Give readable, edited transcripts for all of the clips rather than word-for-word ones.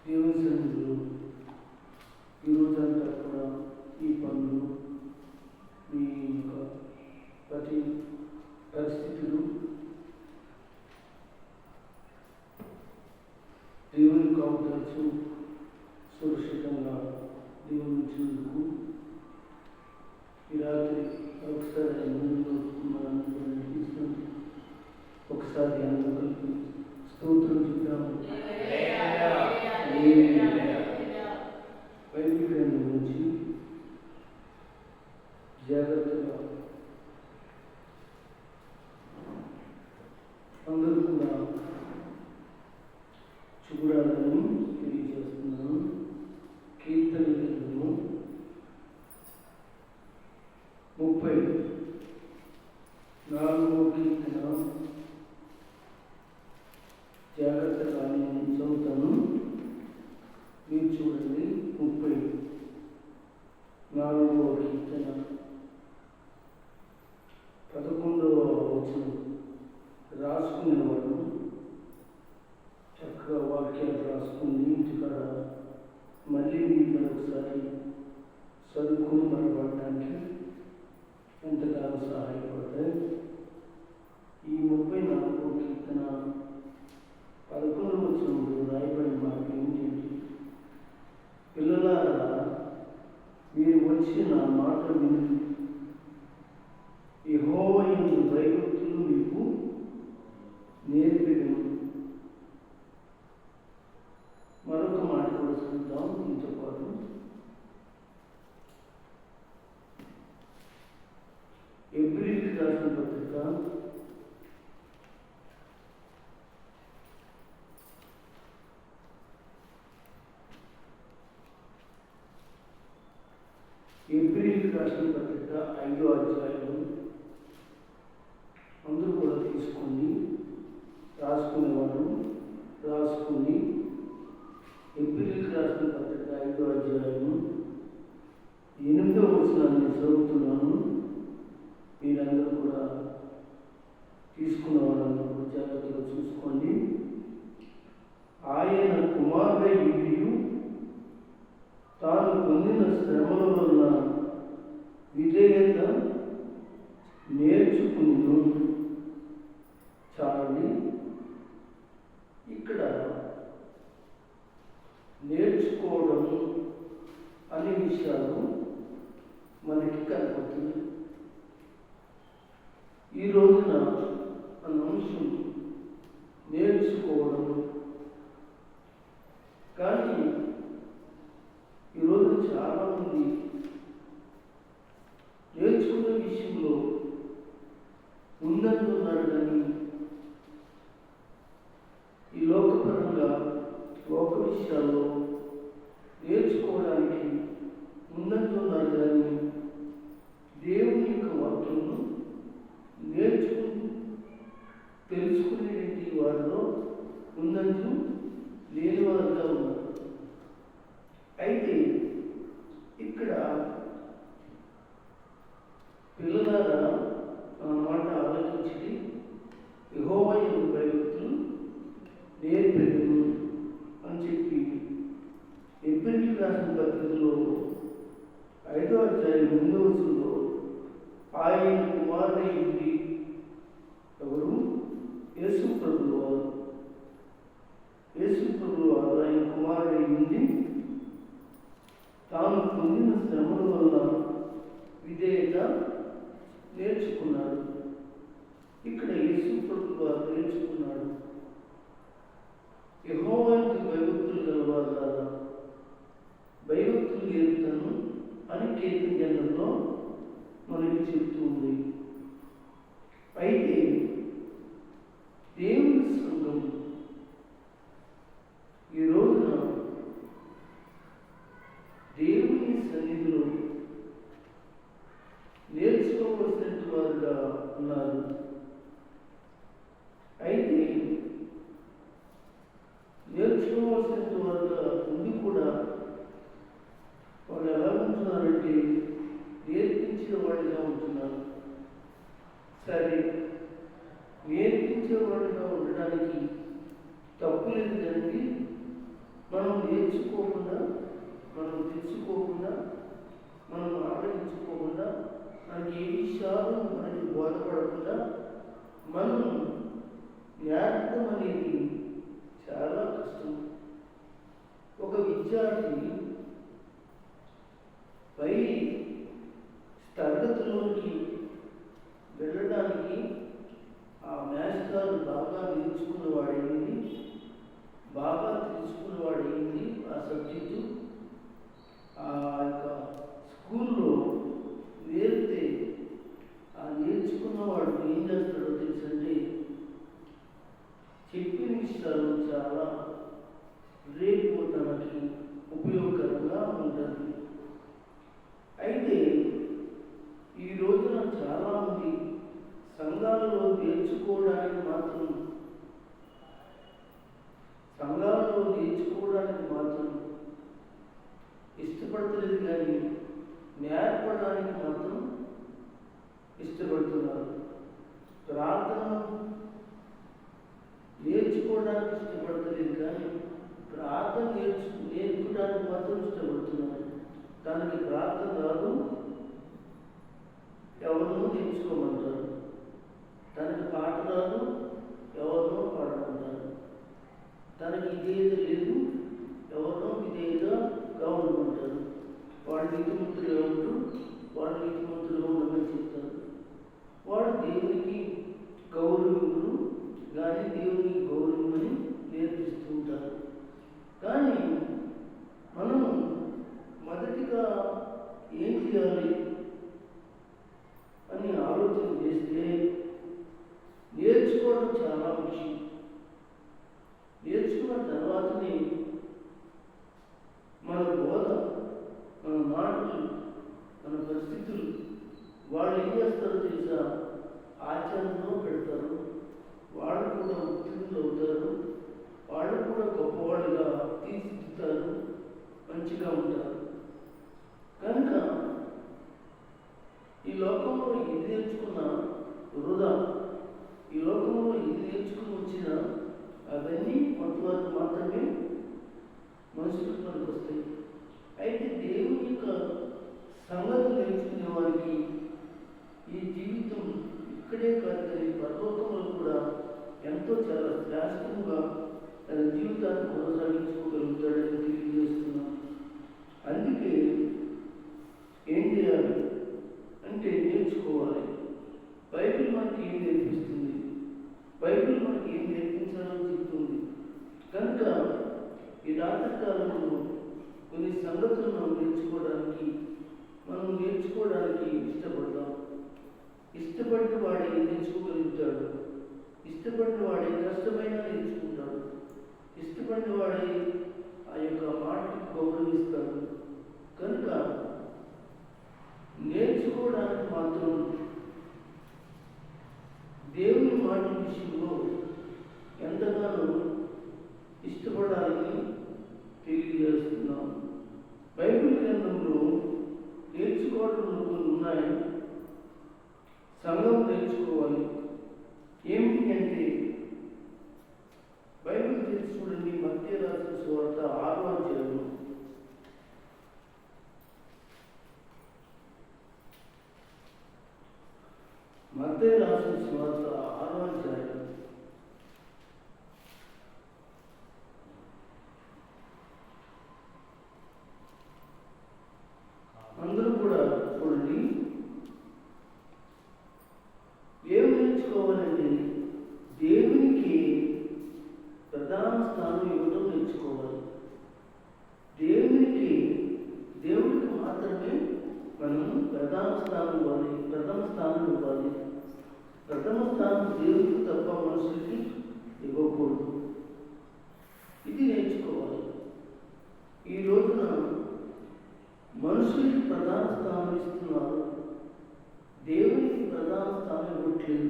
దేవుని సన్నిధిలో ఈరోజంతా కూడా ఈ పనులు మీ యొక్క ప్రతి పరిస్థితులు దేవుని కావవచ్చు సురక్షితంగా దేవుని ఇచ్చినందుకు ఈ రాత్రి ఒకసారి ఒకసారి అందరికీ స్తోత్రం చెప్తాము. బైబిల్ గ్రంథం నుంచి జాగ్రత్తగా అందరూ కూడా చూడాలని తెలియజేస్తున్నాను. కీర్తన గ్రంథము 34వ కీర్తన జాగ్రత్తగా నేను చదువుతాను, మీరు చూడండి. 34వ కీర్తన 11వ వచనం. రాసుకునేవాడు చక్కగా వాక్యాలు రాసుకుని ఇంటికాడ మళ్ళీ మీరు ఒకసారి చదువుకుని మరపడడానికి ఎంతగానో సహాయపడతాయి. ఈ 34వ కీర్తన 11వ వచనంలో రాయబడిన మాట ఏంటంటే, పిల్లలారా మీరు వచ్చి నా మాట విని యెహోవా యందు భయభక్తులు మీకు నేర్పెదను. మరొక మాట కూడా చూద్దాం దీంతో పాటు. ఎబ్రీయులకు రాసిన పత్రిక 5వ అధ్యాయం. అందరూ కూడా తీసుకొని రాసుకునేవాడు రాసుకుని ఎబ్రీయులకు రాసిన పత్రిక 5వ అధ్యాయం 8వ వచనాన్ని చదువుతున్నాను. మీరందరూ కూడా తీసుకున్న వాళ్ళందరూ కూడా జాగ్రత్తగా చూసుకోండి. ఆయన కుమారుడై ఉండియు తాను పొందిన శ్రమల వలన విధేయత నేర్చుకుని చాలండి. ఇక్కడ నేర్చుకోవడం అనే విషయాలు మనకి కనపడుతుంది. ఈ రోజున అన్న అంశం నేర్చుకోవడం. కానీ ఈరోజు చాలామంది నేర్చుకునే విషయంలో ముందంటున్నారు, కానీ ఈ లోకపరంగా లోక విషయాల్లో నేర్చుకోవడానికి ముందంటున్నారు, కానీ దేవుని యొక్క వాక్యము నేర్చుకుని తెలుసుకునేటువంటి వారిలో ముందంటూ లేని వారుగా ఉన్నారు. అయితే ఇక్కడ పిల్లలారా ఆ మాట ఆలోచించి యెహోవా యందు భయభక్తులు నేర్పెదను అని చెప్పి ఎబ్రీయులకు రాసిన పత్రికలో 5వ అధ్యాయం 8వ వచనంలో ఆయన కుమారుడై ఉండి, ఎవరు? యేసు ప్రభువు వారు. యేసు ప్రభువు వారు ఆయన కుమారుడై ఉండి తాను పొందిన శ్రమల వల్ల విధేయత నేర్చుకున్నాడు. ఇక్కడ యేసు ప్రభువు వారు నేర్చుకున్నాడు. యెహోవాకు భయభక్తులు గలవారు భయభక్తులు నేర్పుతాను అని కీర్తన గ్రంథంలో మనకి చెప్తూ ఉంది. అయితే దేవుని సంఘం ఈ రోజున దేవుని సన్నిధిలో నేర్చుకోవలసిన వారుగా ఉన్నారు. అయితే నేర్చుకోవాల్సిన వారుగా ఉండి కూడా వాళ్ళు ఎలా ఉంటున్నారంటే నేర్పించిన వాడిగా ఉంటున్నారు. మనం తెలుసుకోకుండా, మనం ఆలోచించుకోకుండా, మనకి ఏ విషయాలు మనకి బోధపడకుండా మనం నేర్పడం అనేది చాలా కష్టం. ఒక విద్యార్థి పై తరగతిలోకి వెళ్ళడానికి ఆ మాస్టర్ బాగా నేర్చుకున్నవాడైంది, బాగా తెలుసుకున్నవాడైంది ఆ సబ్జెక్టు. ఆ యొక్క స్కూల్లో నేర్పితే ఆ నేర్చుకున్నవాడు ఏం చేస్తాడో తెలుసంటే, చెప్పిన విషయాలు చాలా రేపు తనకి ఉపయోగకరంగా ఉంటుంది. అయితే ఈ రోజున చాలామంది సంఘాలలో నేర్చుకోవడానికి మాత్రం ఇష్టపడతలేదు, కానీ నేర్పడానికి మాత్రం ఇష్టపడుతున్నారు. ప్రార్థన నేర్చుకోవడానికి ఇష్టపడతలేదు, కానీ ప్రార్థన నేర్పడానికి మాత్రం ఇష్టపడుతున్నారు. దానికి ప్రార్థన రాదు, ఎవరినో నేర్చుకోమంటారు. తనకి పాట రాదు, ఎవరినో పాడమంటారు. తనకి ఇదేదో లేదు, ఎవరినో విధేయతగా ఉండమంటారు. వాడు నీతిమంతులుగా ఉంటూ వాడు నీతిమంతులుగా ఉండమని చెప్తారు. వాడు దేవునికి గౌరవింపుడు, కానీ దేవునికి గౌరవమని నేర్పిస్తూ ఉంటారు. కానీ మనం మొదటిగా ఏం చేయాలి అని ఆలోచన చేస్తే, నేర్చుకోవడం చాలా ముఖ్యం. నేర్చుకున్న తర్వాతనే మన బోధ, మన మాటలు, మన పరిస్థితులు వాళ్ళు ఏం చేస్తారో తెలుసా, ఆచరణలో పెడతారు. వాళ్ళు కూడా ఉత్తీర్ణులు అవుతారు. వాళ్ళు కూడా గొప్పవాళ్ళుగా తీర్చిదిద్దుతారు, మంచిగా ఉంటారు. కనుక ఈ లోకంలో ఏది నేర్చుకున్నా వృధా. ఈ లోకంలో ఏది నేర్చుకుని వచ్చినా అవన్నీ కొంతవరకు మాత్రమే మనుషులకు మనకు వస్తాయి. అయితే దేవుని యొక్క సంగతి నేర్చుకునే వారికి ఈ జీవితం ఇక్కడే కాదు, కానీ పరలోకంలో కూడా ఎంతో చాలా శ్రేష్టంగా తన జీవితాన్ని కొనసాగించుకోగలుగుతాడని తెలియజేస్తున్నాం. అందుకే ఏం చేయాలి అంటే నేర్చుకోవాలి. బైబిల్ మనకి ఏం నేర్పిస్తుంది, బైబిల్ మనకి ఏం నేర్పించాలని చెప్తుంది. కనుక ఈ రాత్రి కాలంలో కొన్ని సంగతులు మనం నేర్చుకోవడానికి ఇష్టపడతాం. ఇష్టపడిన వాడే నేర్చుకోగలుగుతాడు. ఇష్టపడిన వాడే కష్టమైనా నేర్చుకుంటాడు. ఇష్టపడిన వాడే ఆ యొక్క మాటకు గౌరవిస్తాడు. కనుక నేర్చుకోవడానికి మాత్రం దేవుని మాట విషయంలో ఎంతగానో ఇష్టపడాలని తెలియజేస్తున్నాం. బైబిల్ గ్రంథంలో నేర్చుకోవడం కొన్ని ఉన్నాయి. సంఘం నేర్చుకోవాలి. ఏమిటి అంటే, బైబిల్ తెలిసి చూడండి, మత్తయి రాసిన సువార్త 6వ అధ్యాయం. మత్తయి రాసిన సువార్త 6వ అధ్యాయం. అందరూ కూడా చూడండి. ఏం నేర్చుకోవాలంటే, దేవునికి ప్రధాన స్థానం ఇవ్వడం నేర్చుకోవాలి. దేవుడికి మాత్రమే మనం ప్రథమ స్థానం ఇవ్వాలి. ప్రథమ స్థానం దేవుడికి తప్ప మనుషులకి ఇవ్వకూడదు. ఇది నేర్చుకోవాలి. ఈ రోజున మనుషులకి ప్రధాన స్థానం ఇస్తున్నారు, దేవునికి ప్రధాన స్థానం ఇవ్వట్లేదు.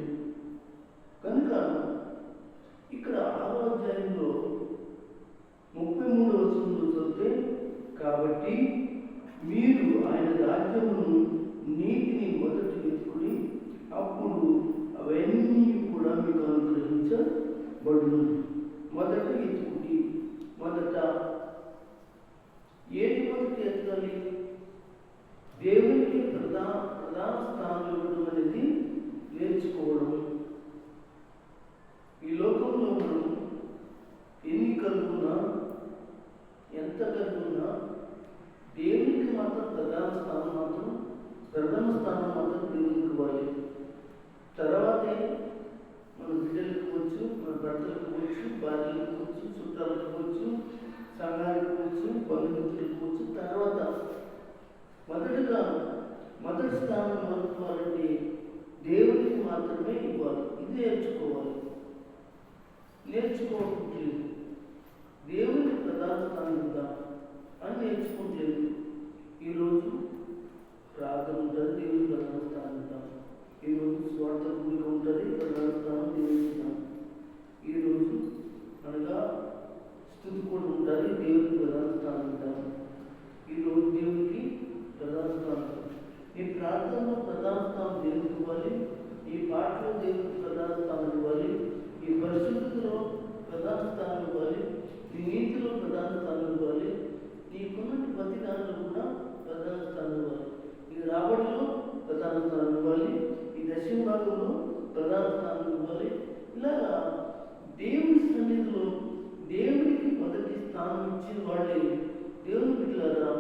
కనుక ఇక్కడ 6వ అధ్యాయంలో 33వ వచనంలో చదివితే, కాబట్టి మీరు ఆయన రాజ్యమును నీతిని మొదట వెతుకుని అప్పుడు అవన్నీ కూడా మీకు అనుగ్రహించబడును. మొదట వెతుకుడి. మొదట ఏది మొదటి ప్రథమ స్థానం మాత్రం దేవునికి ఇవ్వాలి. తర్వాతే మన బిడ్డలకు ఇవ్వచ్చు, మన భర్తలకు ఇవ్వచ్చు, భార్యలకు ఇవ్వచ్చు, చుట్టాలకు ఇవ్వచ్చు, సంఘానికి ఇవ్వచ్చు, బంధుమిత్రులకు ఇవ్వచ్చు. తర్వాత మొదటి స్థానం ఇవ్వాలంటే దేవునికి మాత్రమే ఇవ్వాలి. ఇది నేర్చుకోవట్లేదు. దేవునికి ప్రధాన స్థానం ఇద్దాం అని నేర్చుకోవట్లేదు. ఈరోజు ప్రార్థన ఉంటుంది, దేవునికి ప్రధాన స్థానం ఇద్దాం. ఈరోజు స్వార్థ కూడిక ఉంటుంది, ప్రధాన స్థానం దేవునికి ఇద్దాం. ఈరోజు అనగా స్థుతి కూడా ఉంటుంది, దేవునికి ప్రధాన స్థానం ఇద్దాం. ఈరోజు దేవునికి ప్రధాన స్థానం. ఈ ప్రార్థనలో ప్రధాన స్థానం దేవునికి ఇవ్వాలి, ఈ పాటలో దేవునికి ప్రధాన స్థానం ఇవ్వాలి, ఈ పరిశుద్ధతలో ప్రధాన స్థానం ఇవ్వాలి, ఈ నీతిలో ప్రధాన స్థానం ఇవ్వాలి, నీకున్నటి ప్రతి దానిలో కూడా ప్రధాన స్థానం ఇవ్వాలి, ఈ రాబడిలో ప్రధాన స్థానం ఇవ్వాలి, ఈ దశమ భాగంలో ప్రధాన స్థానం ఇవ్వాలి. ఇలాగా దేవుని సన్నిధిలో దేవునికి మొదటి స్థానం ఇచ్చిన వాళ్ళే దేవుని బిడ్డలారా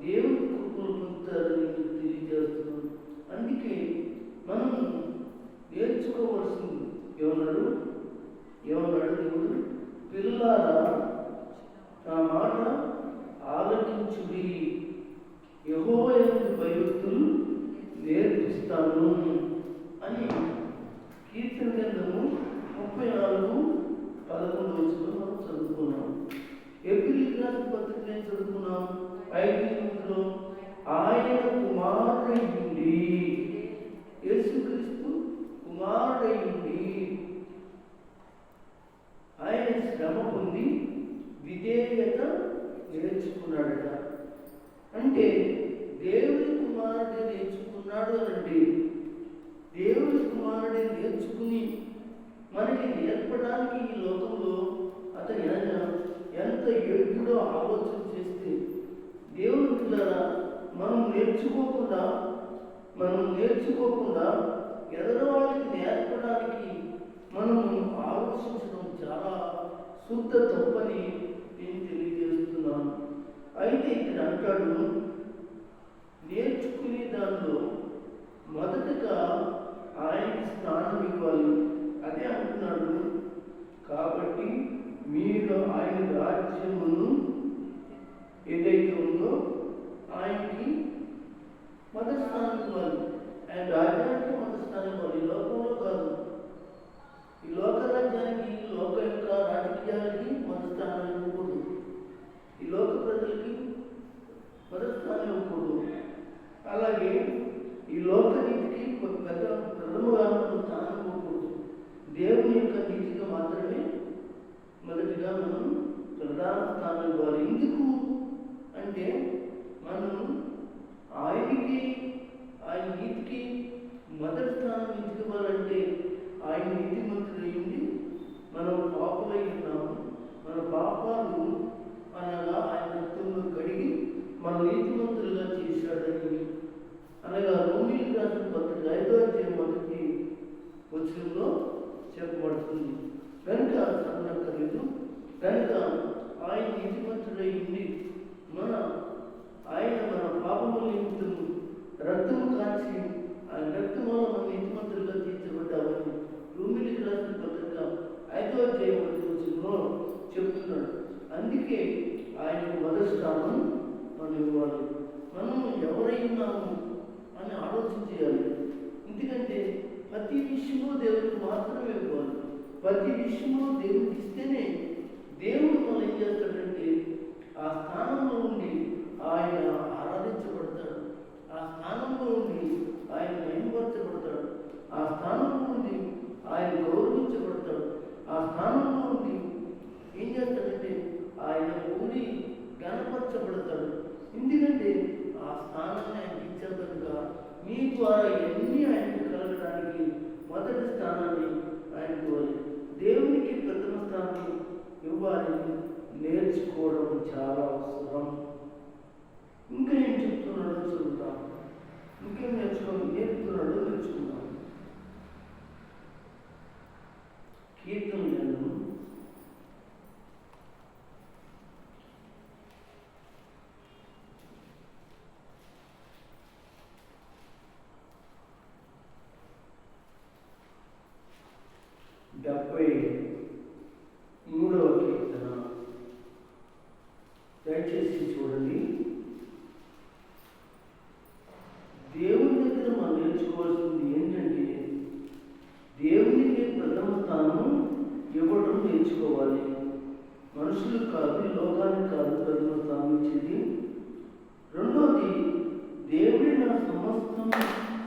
దేవుని కృపను పొందుతారని తెలియజేస్తున్నాను. అందుకే మనం నేర్చుకోవాల్సింది ఏమన్నాడు దేవుడు, పిల్లారా నా మాట ఆలకించుడి, యెహోవా యందు భయభక్తులు నేర్పిస్తాను అని కీర్తన గ్రంథము 34:11 మనం చదువుకున్నాం. ఏప్రిల్ రాసిన పత్రిక చదువుకున్నాం 5:8 ఆయన కుమారుడైండి, యేసుక్రీస్తు కుమారుడైండి, ఆయన శ్రమ పొంది విధేయత నేర్చుకున్నాడట. అంటే దేవుని కుమారుడే నేర్చుకున్నాడు అనండి. దేవుని కుమారుడే నేర్చుకుని మనకి నేర్పడానికి ఈ లోకంలో అతను ఎంత యోగ్యుడో ఆలోచన చేస్తే దేవుని పిల్లరా మనం నేర్చుకోకుండా ఎదరవాళ్ళకి నేర్పడానికి మనం ఆలోచించడం చాలా శుద్ధ తప్పని నేను తెలియజేస్తున్నాను. అయితే ఇక్కడ అంటాడు, నేర్చుకునే దానిలో మొదటగా ఆయనకి స్థానం ఇవ్వాలి. అదే అంటున్నాడు. కాబట్టి మీరు ఆయన రాజ్యమును ఏదైతే ఉందో ఆయనకి మొదటి స్థానం ఇవ్వాలి. ఆయన రాజ్యానికి మొదటి స్థానం ఇవ్వాలి. ఈ లోకంలో కాదు, ఈ లోక రాజ్యానికి, లోక యొక్క రాజకీయాలకి మొదటి స్థానం ఇవ్వకూడదు, ఈ లోక ప్రజలకి మొదటి స్థానం ఇవ్వకూడదు. అలాగే ఈ లోక నీతికి ప్రథమగా స్థానం ఇవ్వకూడదు. దేవుని యొక్క నీతిగా మాత్రమే మొదటిగా మనం ప్రధాన స్థానం ఇవ్వాలి. ఎందుకు అంటే మనం ఆయనకి, ఆయన నీతికి మొదటి స్థానం ఎందుకు ఇవ్వాలంటే ఆయన నీతిమంతుడు అయ్యింది, మనం పాపులై ఉన్నాము. మన పాపాలు అనగా ఆయన రక్తంలో కడిగి మన నీతిమంతులుగా చేశాడని అనగా రోమీయులకు రాసిన పత్రిక 5:1 చెప్పబడుతుంది. కనుక అనక్కర్లేదు. కనుక ఆయన నీతిమంతుడయ్యింది, ఆయన మన పాపముల నిమిత్తం రక్తము కాచి ఆయన రక్తం వల్ల మన నీతిమంతులుగా తీర్చబడ్డామని రోమీయులకు రాసిన పత్రిక 5:1 చెప్తున్నాడు. అందుకే ఆయనకు మొదటి స్థానం మనం ఇవ్వాలి. మనం ఎవరై ఉన్నాము అని ఆలోచన చేయాలి. ఎందుకంటే ప్రతి విషయంలో దేవుడికి మాత్రమే ఇవ్వాలి. ప్రతి విషయంలో దేవుడికి ఇస్తేనే దేవుడు మనం ఏం చేస్తాడంటే ఆ స్థానంలో ఉండి ఆయన ఆరాధించబడతాడు, ఆ స్థానంలో ఉండి ఆయన మహిమపరచబడతాడు, ఆ స్థానంలో ఉండి ఆయన గౌరవించబడతాడు, ఆ స్థానంలో ఉండి ఏం చేస్తాడంటే ఆయన ఊరి గణపరచబడతాడు. ఎందుకంటే ఆ స్థానాన్ని ఆయన ఇచ్చారు కనుక మీ ద్వారా ఎన్ని ఆయనకు కలగడానికి మొదటి స్థానాన్ని ఆయనకు ఇవ్వాలి. దేవునికి ప్రథమ స్థానాన్ని ఇవ్వాలని నేర్చుకోవడం చాలా అవసరం. ఇంకా ఏం చెప్తున్నాడో చదువుతాం. ఇంకేం నేర్పుతున్నాడో నేర్చుకుందాం. కీర్తనలను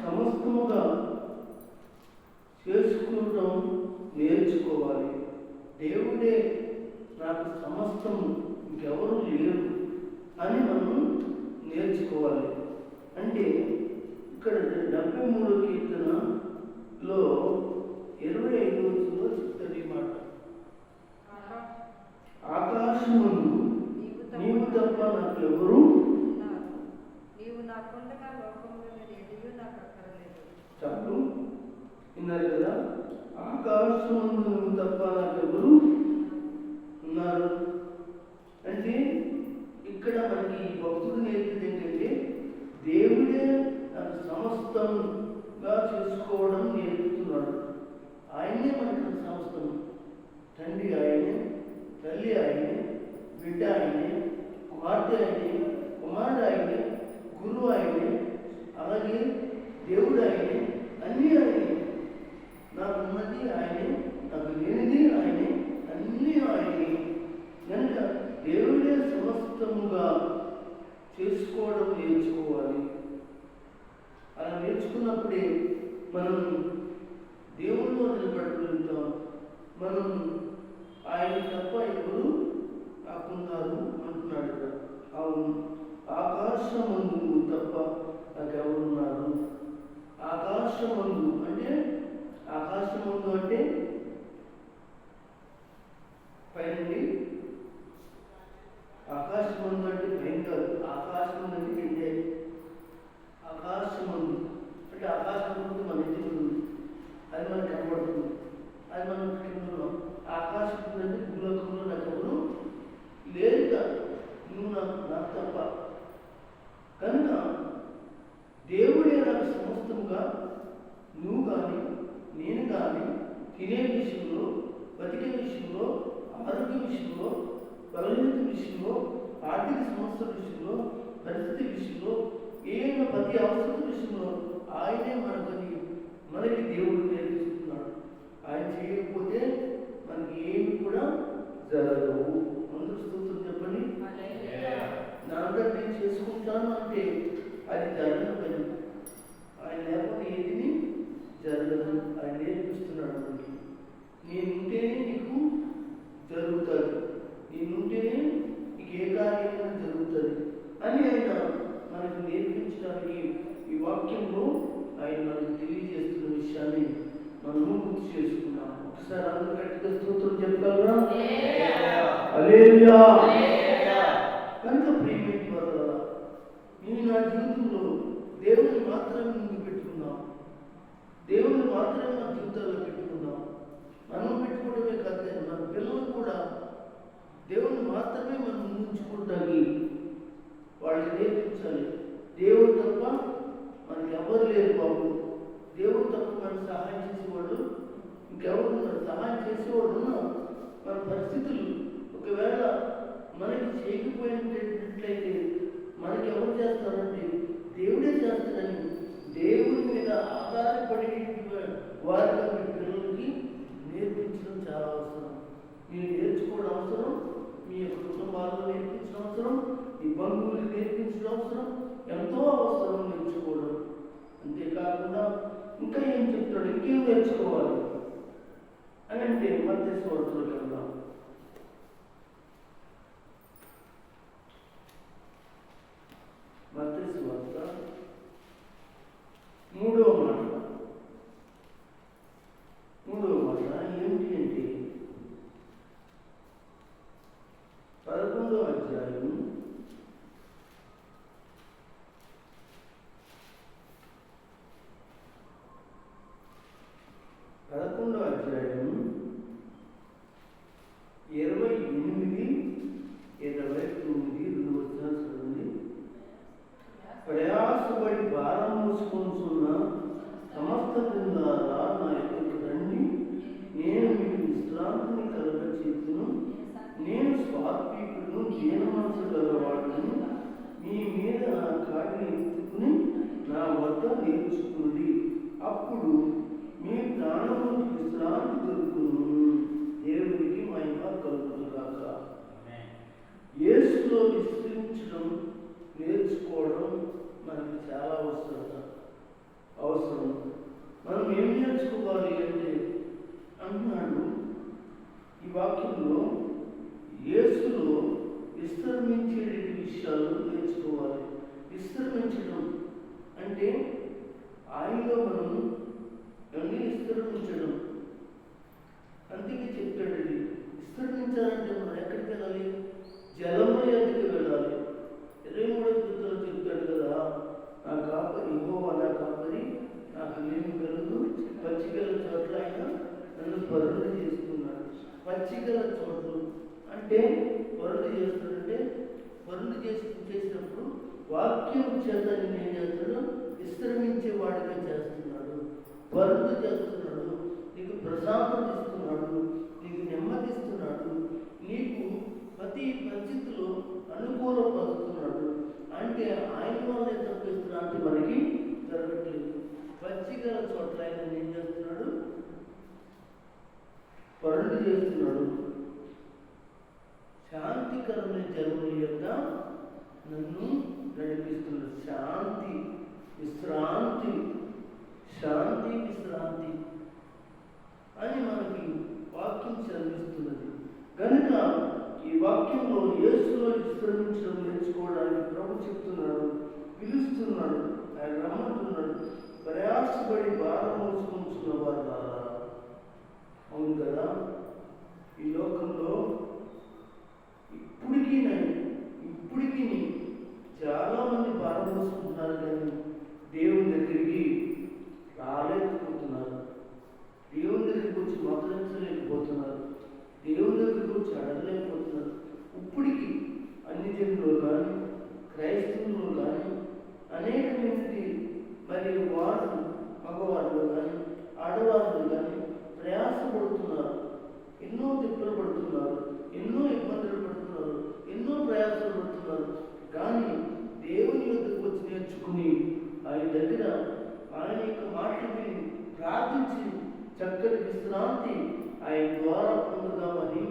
సమస్తముగా చేసుకోవడం నేర్చుకోవాలి. దేవుడే నాకు సమస్తం, ఇంకెవరు లేరు అని మనం నేర్చుకోవాలి. అంటే ఇక్కడ 73వ కీర్తనలో 25వ వచనంలో చెప్తాడు ఈ మాట. ఆకాశముందు నీవు తప్ప నాకు ఎవరు చాలు. విన్నారు కదా, ఆకాశముందు నువ్వు తప్ప నాకెవరు ఉన్నారు అంటే ఇక్కడ మనకి ఈ భక్తుడు నేర్పింది ఏంటంటే దేవుడే నాకు సమస్తంగా చేసుకోవడం నేర్పుతున్నాడు. ఆయనే మనకు సమస్తం. తండ్రి ఆయనే, తల్లి ఆయనే, బిడ్డ ఆయనే, కుమార్తె ఆయనే, కుమారుడు ఆయనే, గురువు ఆయనే, అలాగే దేవుడు ఆయనే, అన్నీ ఆయనే. నాకున్నది ఆయనే, నాకు లేనిది ఆయనే, అన్నీ ఆయనే. కనుక దేవుడే సమస్తముగా చేసుకోవడం నేర్చుకోవాలి. అలా నేర్చుకున్నప్పుడే మనం దేవుడిలో నిలబడగలుగుతాం. మనం ఆయన తప్ప ఎవరు కాకున్నారు అంటున్నాడు కదా. అవును, ఆకాశమందు తప్ప నాకెవరున్నారు. ఆకాశమందు అంటే పైన, ఆకాశమందు అంటే పైన కాదు. ఆకాశమందు అంటే ఏంటి? ఆకాశమందు అంటే ఆకాశమందు మన ఎదురు ఉంది, అది మనకు కనబడుతుంది, అది మనం కింద ఉన్నాం. ఆకాశం అంటే భూలోకంలో నాకు ఎవరు లేదు కాదు, నువ్వు నాకు తప్ప. కనుక దేవుడే నాకు సమస్తముగా, నువ్వు కానీ నేను కానీ తినే విషయంలో, బతికే విషయంలో, ఆరోగ్య విషయంలో, బలహీనత విషయంలో, ఆర్థిక సమస్యల విషయంలో, పరిస్థితి విషయంలో, ఏమైనా ప్రతి అవసరం విషయంలో ఆయనే మనకి దేవుడు నేర్పిస్తున్నాడు. ఆయన చేయకపోతే మనకి ఏమి కూడా జరగవు. అందరూ స్తోత్రం చెప్పండి. నా అందరూ నేను చేసుకుంటాను అంటే అది జరగని పని. ఆయన లేకపోతే ఏది జరగదు. ఆయన నేర్పిస్తున్నాడు మనకి. నేనుంటేనే నీకు జరుగుతుంది, నేనుంటేనే నీకు ఏ కార్యమైనా జరుగుతుంది అని ఆయన మనకు నేర్పించడానికి ఈ వాక్యంలో ఆయన మనకు తెలియజేస్తున్న విషయాన్ని మనము గుర్తు చేసుకున్నాం. ఒకసారి అందరూ గట్టిగా స్తోత్రం చెప్పగలరా? హల్లెలూయా. కనుక ప్రియమైన వారలారా, నేను నా జీవితంలో దేవుని మాత్రమే ముందు పెట్టుకున్నాం. దేవుని మాత్రమే మన జీవితాల్లో పెట్టుకున్నాం. మనం పెట్టుకోవడమే కాదు, మన పిల్లలు కూడా దేవుని మాత్రమే మనం ముందుంచుకుంటానికి వాళ్ళకి నేర్పించాలి. దేవుడు తప్ప మనకి ఎవరు లేరు బాబు. దేవుడు తప్ప మనకు సహాయం చేసేవాడు ఇంకెవరు ఉన్నారు? సహాయం చేసేవాడు ఉన్నా మన పరిస్థితులు ఒకవేళ మనకి చేయకపోయినట్లయితే మనకి ఎవరు చేస్తారంటే దేవుడే చేస్తాడని దేవుడి మీద ఆధారపడి వారిగా మీ పిల్లలకి నేర్పించడం చాలా అవసరం. మీరు నేర్చుకోవడం అవసరం, మీ యొక్క కుటుంబాల్లో నేర్పించడం అవసరం, మీ బంధువులకు నేర్పించడం అవసరం, ఎంతో అవసరం నేర్చుకోవడం. అంతేకాకుండా ఇంకా ఏం చెప్తాడు, ఇంకేం నేర్చుకోవాలి అని అంటే మత్తయి సువార్తలోకి వెళ్దాం. మత్తయి సువార్త 3వ మాట ఏమిటి అంటే 11వ అధ్యాయం 28, 29 చదవండి. ప్రయాసపడి భారం మోసుకొనుచున్న సమస్త జనులారా నా యొద్దకు రండి, నేను మీకు విశ్రాంతిని కలుగచేయుదును. నేను స్వాత్వికుడును, దీన మనసు గలవాడును. మీ మీద నా కాడిని ఎత్తుకుని నా వద్ద నేర్చుకోండి, అప్పుడు మీ ప్రాణములకు విశ్రాంతి దొరుకును. దేవునికి మహిమ కలుగును గాక. యేసులో విశ్రమించడం నేర్చుకోవడం మనకి చాలా అవసరం. అవసరం. మనం ఏం నేర్చుకోవాలి అంటే అంటున్నాడు ఈ వాక్యంలో, యేసులో విస్తరించే విషయాలు నేర్చుకోవాలి. విస్తరించడం అంటే ఆయనలో మనం అన్ని విస్తరించడం. అందుకే చెప్పాడు, ఇది విస్తరించాలంటే మనం ఎక్కడికి వెళ్ళాలి? జలముల ఎదుటికి వెళ్ళాలి. 23 చెప్తాడు కదా, నా కాపరి యెహోవా నా కాపరి, నాకు ఏమి కలదు, పచ్చికల చోట్ల ఆయన నన్ను పరులు చేస్తున్నాడు. పచ్చికల చోట్లు అంటే పరులు చేస్తాడంటే, పరులు చేసినప్పుడు వాక్యం చేత నేను ఏం చేస్తాడు? విస్తరించే వాడిగా చేస్తున్నాడు, పరులు చేస్తున్నాడు, నీకు ప్రశాంతత ఇస్తున్నాడు, నీకు నెమ్మదిస్తున్నాడు, నీకు ప్రతి పరిస్థితిలో అనుకూలపరుస్తున్నాడు. అంటే ఆయన వల్ల తప్ప విశ్రాంతి మనకి జరగట్లేదు. పచ్చిగల చోట్ల ఆయన ఏం చేస్తున్నాడు? పరులు చేస్తున్నాడు. శాంతికరమైన జలముల యొక్క నన్ను నడిపిస్తున్నాడు. శాంతి విశ్రాంతి, శాంతి విశ్రాంతి అని మనకి వాక్యం చదివిస్తున్నది. కనుక ఈ వాక్యంలో యేసులో విస్తరించడం నేర్చుకోవడానికి ప్రభు చెప్తున్నాడు, పిలుస్తున్నాడు, ఆయన రమ్మంటున్నాడు. ప్రయాసపడి భారం మోసుకుంటున్న వారు. అవును కదా, ఈ లోకంలో ఇప్పటికీ చాలామంది భారం మోసుకుంటున్నారు, కానీ దేవుని దగ్గరికి రాలేకపోతున్నారు. దేవుని దగ్గరికి వచ్చి మోకరించలేకపోతున్నారు. దేవుని దగ్గరికి వచ్చి అడగలేకపోతున్నారు. ఇప్పటికీ అన్ని జనులు కానీ క్రైస్తవులు కానీ అనేక మంది మరి వారు మగవాళ్ళు కానీ ఆడవాళ్ళు కానీ ప్రయాసపడుతున్నారు. ఎన్నో తిప్పలు పడుతున్నారు, ఎన్నో ఇబ్బందులు పడుతున్నారు, ఎన్నో ప్రయాసాలు పడుతున్నారు. కానీ దేవుని యొద్దకు వచ్చి నేర్చుకుని ఆయన దగ్గర ఆయన యొక్క మాటని ప్రార్థించి చక్కటి విశ్రాంతి ఆయన ద్వారా పొందుదామని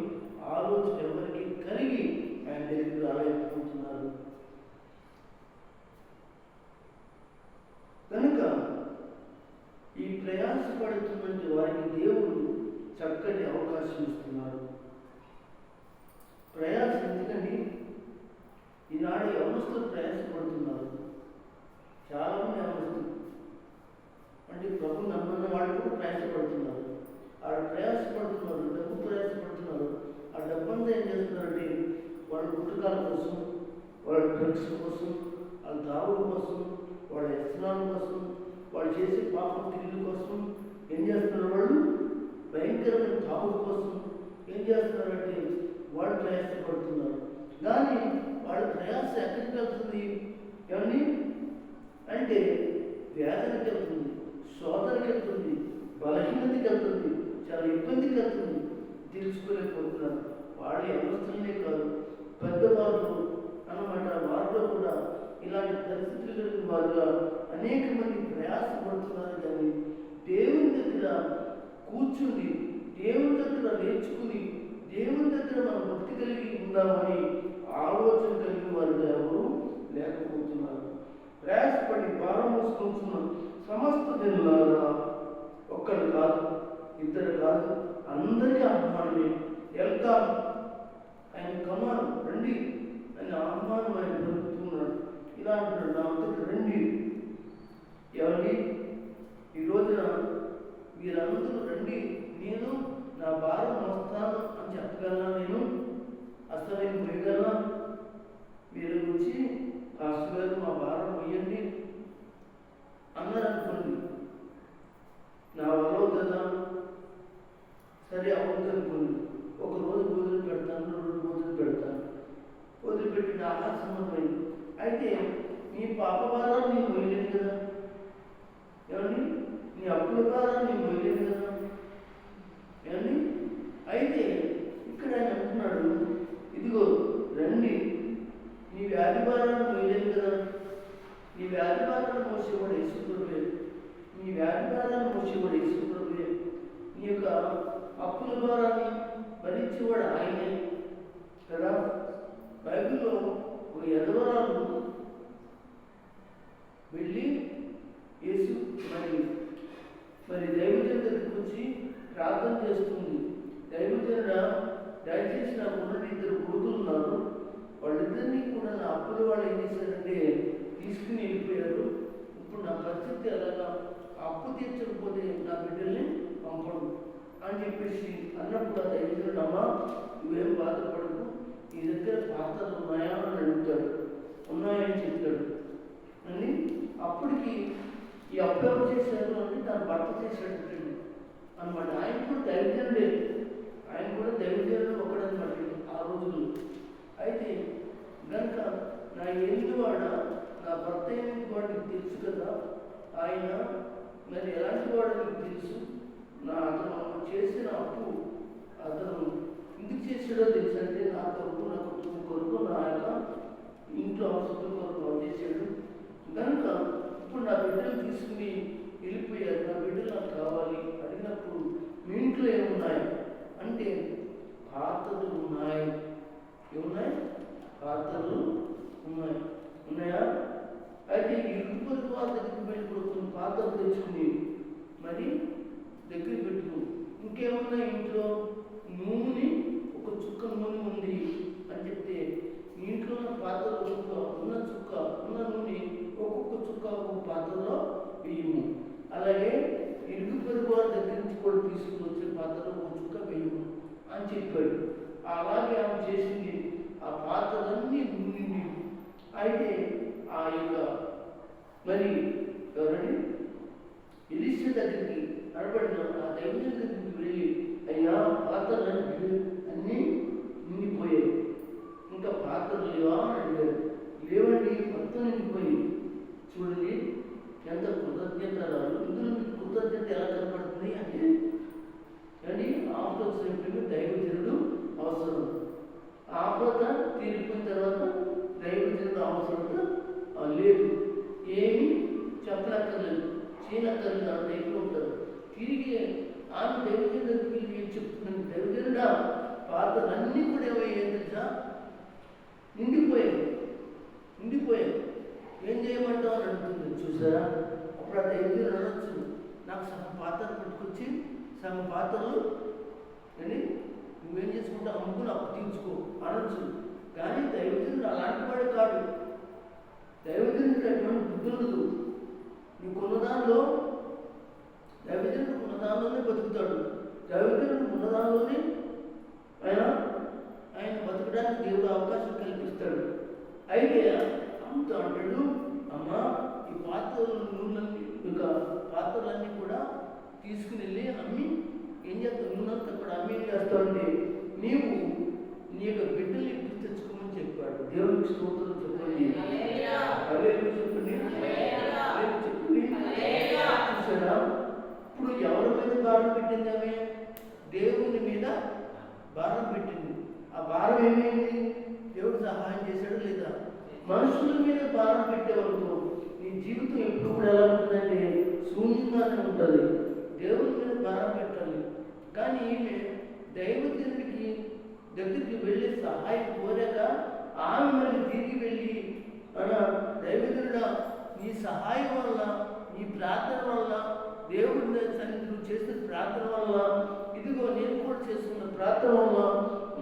ఆలోచన ఎవరికి కలిగి ఆయన దగ్గరికి రాలేకపోతున్నారు. కనుక ఈ ప్రయాసపడుతున్నటువంటి వారికి దేవుడు చక్కటి అవకాశం ఇస్తున్నాడు. ప్రయాస ఎందుకండి? ఈనాడు యవనస్తులు ప్రయాసపడుతున్నారు. చాలామంది యవనస్తులు అంటే ప్రభు నమ్మన్న వాళ్ళు కూడా ప్రయాసపడుతున్నారు. ఆ ప్రయాసపడుతున్నారు, డబ్బు ప్రయాసపడుతున్నారు. ఆ డబ్బంతా ఏం చేస్తున్నారంటే వాళ్ళ పుస్తకాల కోసం, వాళ్ళ డ్రగ్స్ కోసం, వాళ్ళ తాగుడు కోసం, వాళ్ళ వ్యసనాల కోసం, వాళ్ళు చేసే పాపం తిరిగి కోసం ఏం చేస్తున్నారు? వాళ్ళు భయంకరమైన తాగుడు కోసం ఏం చేస్తున్నారంటే వాళ్ళు ప్రయాసపడుతున్నారు. కానీ వాళ్ళ ప్రయాస ఎక్కడికి వెళ్తుంది? ఏమని అంటే వ్యాధికి వెళ్తుంది, శోధనకి వెళ్తుంది, బలహీనతకి వెళ్తుంది, చాలా ఇబ్బందికి వెళ్తుంది. తెలుసుకోలేకపోతున్నారు. వాళ్ళు యవనస్తులనే కాదు, పెద్దవాళ్ళు అన్నమాట, వారిలో కూడా ఇలాంటి పరిస్థితులు కలిగిన వారుగా అనేక మంది ప్రయాసపడుతున్నారు. కానీ దేవుని దగ్గర కూర్చుని, దేవుని దగ్గర నేర్చుకుని, దేవుని దగ్గర మనం భక్తి కలిగి ఉందామని ఆలోచన కలిగిన వారుగా ఎవరు లేకపోతున్నారు. ప్రయాసపడి భారం మోసుకుంటున్న సమస్త జనులారా, ఒక్కరు కాదు, ఇద్దరు కాదు, అందరికీ ఆహ్వానమే. వెల్కమ్, ఆయన కమాన్, రండి అని ఆహ్వానం ఆయన జరుగుతున్నాడు. ఇలా అంటున్నాడు, నా వద్దకు రండి. ఏమండి, ఈ రోజున మీరందరూ రండి, నేను నా భారం మోస్తాను అని చెప్పగలనా? నేను అసలు నేను పోయగలనా? మీరు వచ్చి పాస్టర్ గారు మా భారం పోయండి అన్నారు అనుకోండి, నా వల్ల అవుతుందా? సరే అవుతుంది అనుకోండి. ఒకరోజు భోజనం పెడతాను, 2 రోజులు భోజనం పెడతాను, వదిలిపెట్టిన ఆహార సంబంధమైంది. అయితే నీ పాప భారాలు నేను పోయలేదు కదా, ఏమండి, నీ అప్పుల భారాలు నేను పోయలేదు కదా, ఏమండి. అయితే ఇక్కడ ఆయన అంటున్నాడు, ఇదిగో రండి, నీ వ్యాధి భారాన్ని పోయలేదు కదా, నీ వ్యాధి భారాన్ని మోసేవాడు యేసుప్రభువే, నీ వ్యాధి భారాన్ని మోసేవాడు యేసుప్రభువే, నీ యొక్క అప్పుల భారాన్ని భరించేవాడు ఆయనే కదా. బైబిల్లో ఒక యెదవరాలు వెళ్ళి యేసు మరి పరిస్థితి ఎలాగా, అప్పు తీర్చకపోతే నా బిడ్డల్ని పంపడు అని చెప్పేసి అన్నప్పుడు ఆ దైవజనుడు, అమ్మా నువ్వేం బాధపడకు, నీ దగ్గర పాత్రలు ఉన్నాయా అని అడుగుతాడు. ఉన్నాయని చెప్తాడు అని. అప్పటికి ఈ అప్పు ఎవరు చేశారు అంటే తన భర్త చేశాడు అనమాట. ఆయన కూడా దైవజనుడే, ఆయన కూడా దైవజనుడు ఒకడనమాట ఆ రోజులు. అయితే కనుక నా ఏలినవాడ, నా భర్త ఏమిటి వాడికి తెలుసు కదా, ఆయన మరి ఎలాంటి వాడు నీకు తెలుసు, అతను చేసిన అప్పు అతను ఎందుకు చేసాడో తెలుసు అంటే నా కొరకు, నా కుటుంబం కొరకు, నా యొక్క ఇంట్లో అవసరం కొరకు చేశాడు. కనుక ఇప్పుడు నా బిడ్డలు తీసుకుని వెళ్ళిపోయారు, నా బిడ్డలు నాకు కావాలి అడిగినప్పుడు మీ ఇంట్లో ఏమున్నాయి అంటే పాత్రలు ఉన్నాయి. ఏమున్నాయి? పాత్రలు ఉన్నాయి. ఉన్నాయా? అయితే ఇరుగు వాళ్ళ దగ్గరికి వెళ్ళి కొన్ని పాత్రలు తెచ్చుకుని మరి దగ్గర పెట్టుకు, ఇంకేమున్నాయి ఇంట్లో? నూనె, ఒక చుక్క నూనె ఉంది అని చెప్తే, ఇంట్లో ఉన్న పాత్రలో ఉన్న నూనె ఒక్కొక్క చుక్క ఒక్కొక్క పాత్రలో వేయము. అలాగే ఇరుగు పొరుగు వారి దగ్గర నుంచి కూడా తీసుకుని వచ్చే పాత్రలో ఒక చుక్క వేయము అని చెప్పాడు. అలాగే ఆమె చేసింది. ఆ పాత్రలన్నీ నూనె. అయితే ఆ యొక్క మరి ఎవరండి ఎలీషా దగ్గరికి నడబడిన ఆ దైవజనుడి దగ్గరికి వెళ్ళి, అయ్యా పాత్రలన్నీ అన్నీ నిండిపోయాయి, ఇంకా పాత్రలు లేవా అని అడిగాడు. లేవండి, మొత్తం నిండిపోయి. చూడండి ఎంత కృతజ్ఞతరాలు. ఇందులో మీకు కృతజ్ఞత ఎలా కనపడుతుంది అంటే అని ఆపద వచ్చినప్పుడు దైవజనుడు అవసరం. ఆపద తీరిపోయిన తర్వాత దైవజనుడు అవసరం లేదు, ఏమి చెప్పనక్కర్లేదు, చేయనక్కర్లేదు, ఆ టైప్లో ఉంటారు. తిరిగి ఆమె దైవజనుడికి ఏం చెప్తున్నాను, దైవజనుడా పాత్రలన్నీ కూడా ఏమయ్యాయి తెలుసా, నిండిపోయాయి. ఏం చేయమంటావు అని అడుగుతుంది. చూసారా? అప్పుడు ఆ దైవజనుడు అనొచ్చు, నాకు సగం పాత్రలు పట్టుకొచ్చి సగం పాత్రలు అని నువ్వేం చేసుకుంటావు, అమ్ముకుని అప్పు తీర్చుకో అనొచ్చు. కానీ దైవజనుడు అలాంటి వాడు కాదు. దైవజనుడికి అటువంటి బుద్ధి ఉండదు. నీకున్న దానిలో దైవజనుడు ఉన్న దానిలోనే బతుకుతాడు. దైవజనుడు ఉన్న దానిలోనే ఆయన బతకడానికి దేవుడు అవకాశం కల్పిస్తాడు. అయితే అమ్ముతా అంటాడు, అమ్మా ఈ పాత్రలన్నీ కూడా తీసుకుని వెళ్ళి అమ్మి ఏం చేస్తావు, నూనెంత కూడా అమ్మి ఏం చేస్తావు అంటే నీవు నీ యొక్క బిడ్డల్ని గుర్తు తెచ్చుకోమని చెప్పాడు. దేవుడికి స్తోత్రం చెప్పండి, చెప్పండి. చూసారా? ఇప్పుడు ఎవరి మీద భారం పెట్టింది ఆమె? దేవుని మీద భారం పెట్టింది. ఆ భారం ఏమైంది? దేవుడు సహాయం చేశాడు లేదా? మనుషుల మీద భారం పెట్టేవరకు నీ జీవితం ఎప్పుడు కూడా ఎలా ఉంటుందంటే శూన్యంగానే ఉంటుంది. దేవుని మీద భారం పెట్టాలి. కానీ ఈమె దైవజనుడికి దగ్గరికి వెళ్ళి సహాయం కోరాక ఆమె మళ్ళీ తిరిగి వెళ్ళి దైవజనుడా నీ సహాయం వల్ల, నీ ప్రార్థన వల్ల, దేవుడి సన్నిధిలో చేసిన ప్రార్థన వల్ల, ఇదిగో నేను కూడా చేస్తున్న ప్రార్థన వల్ల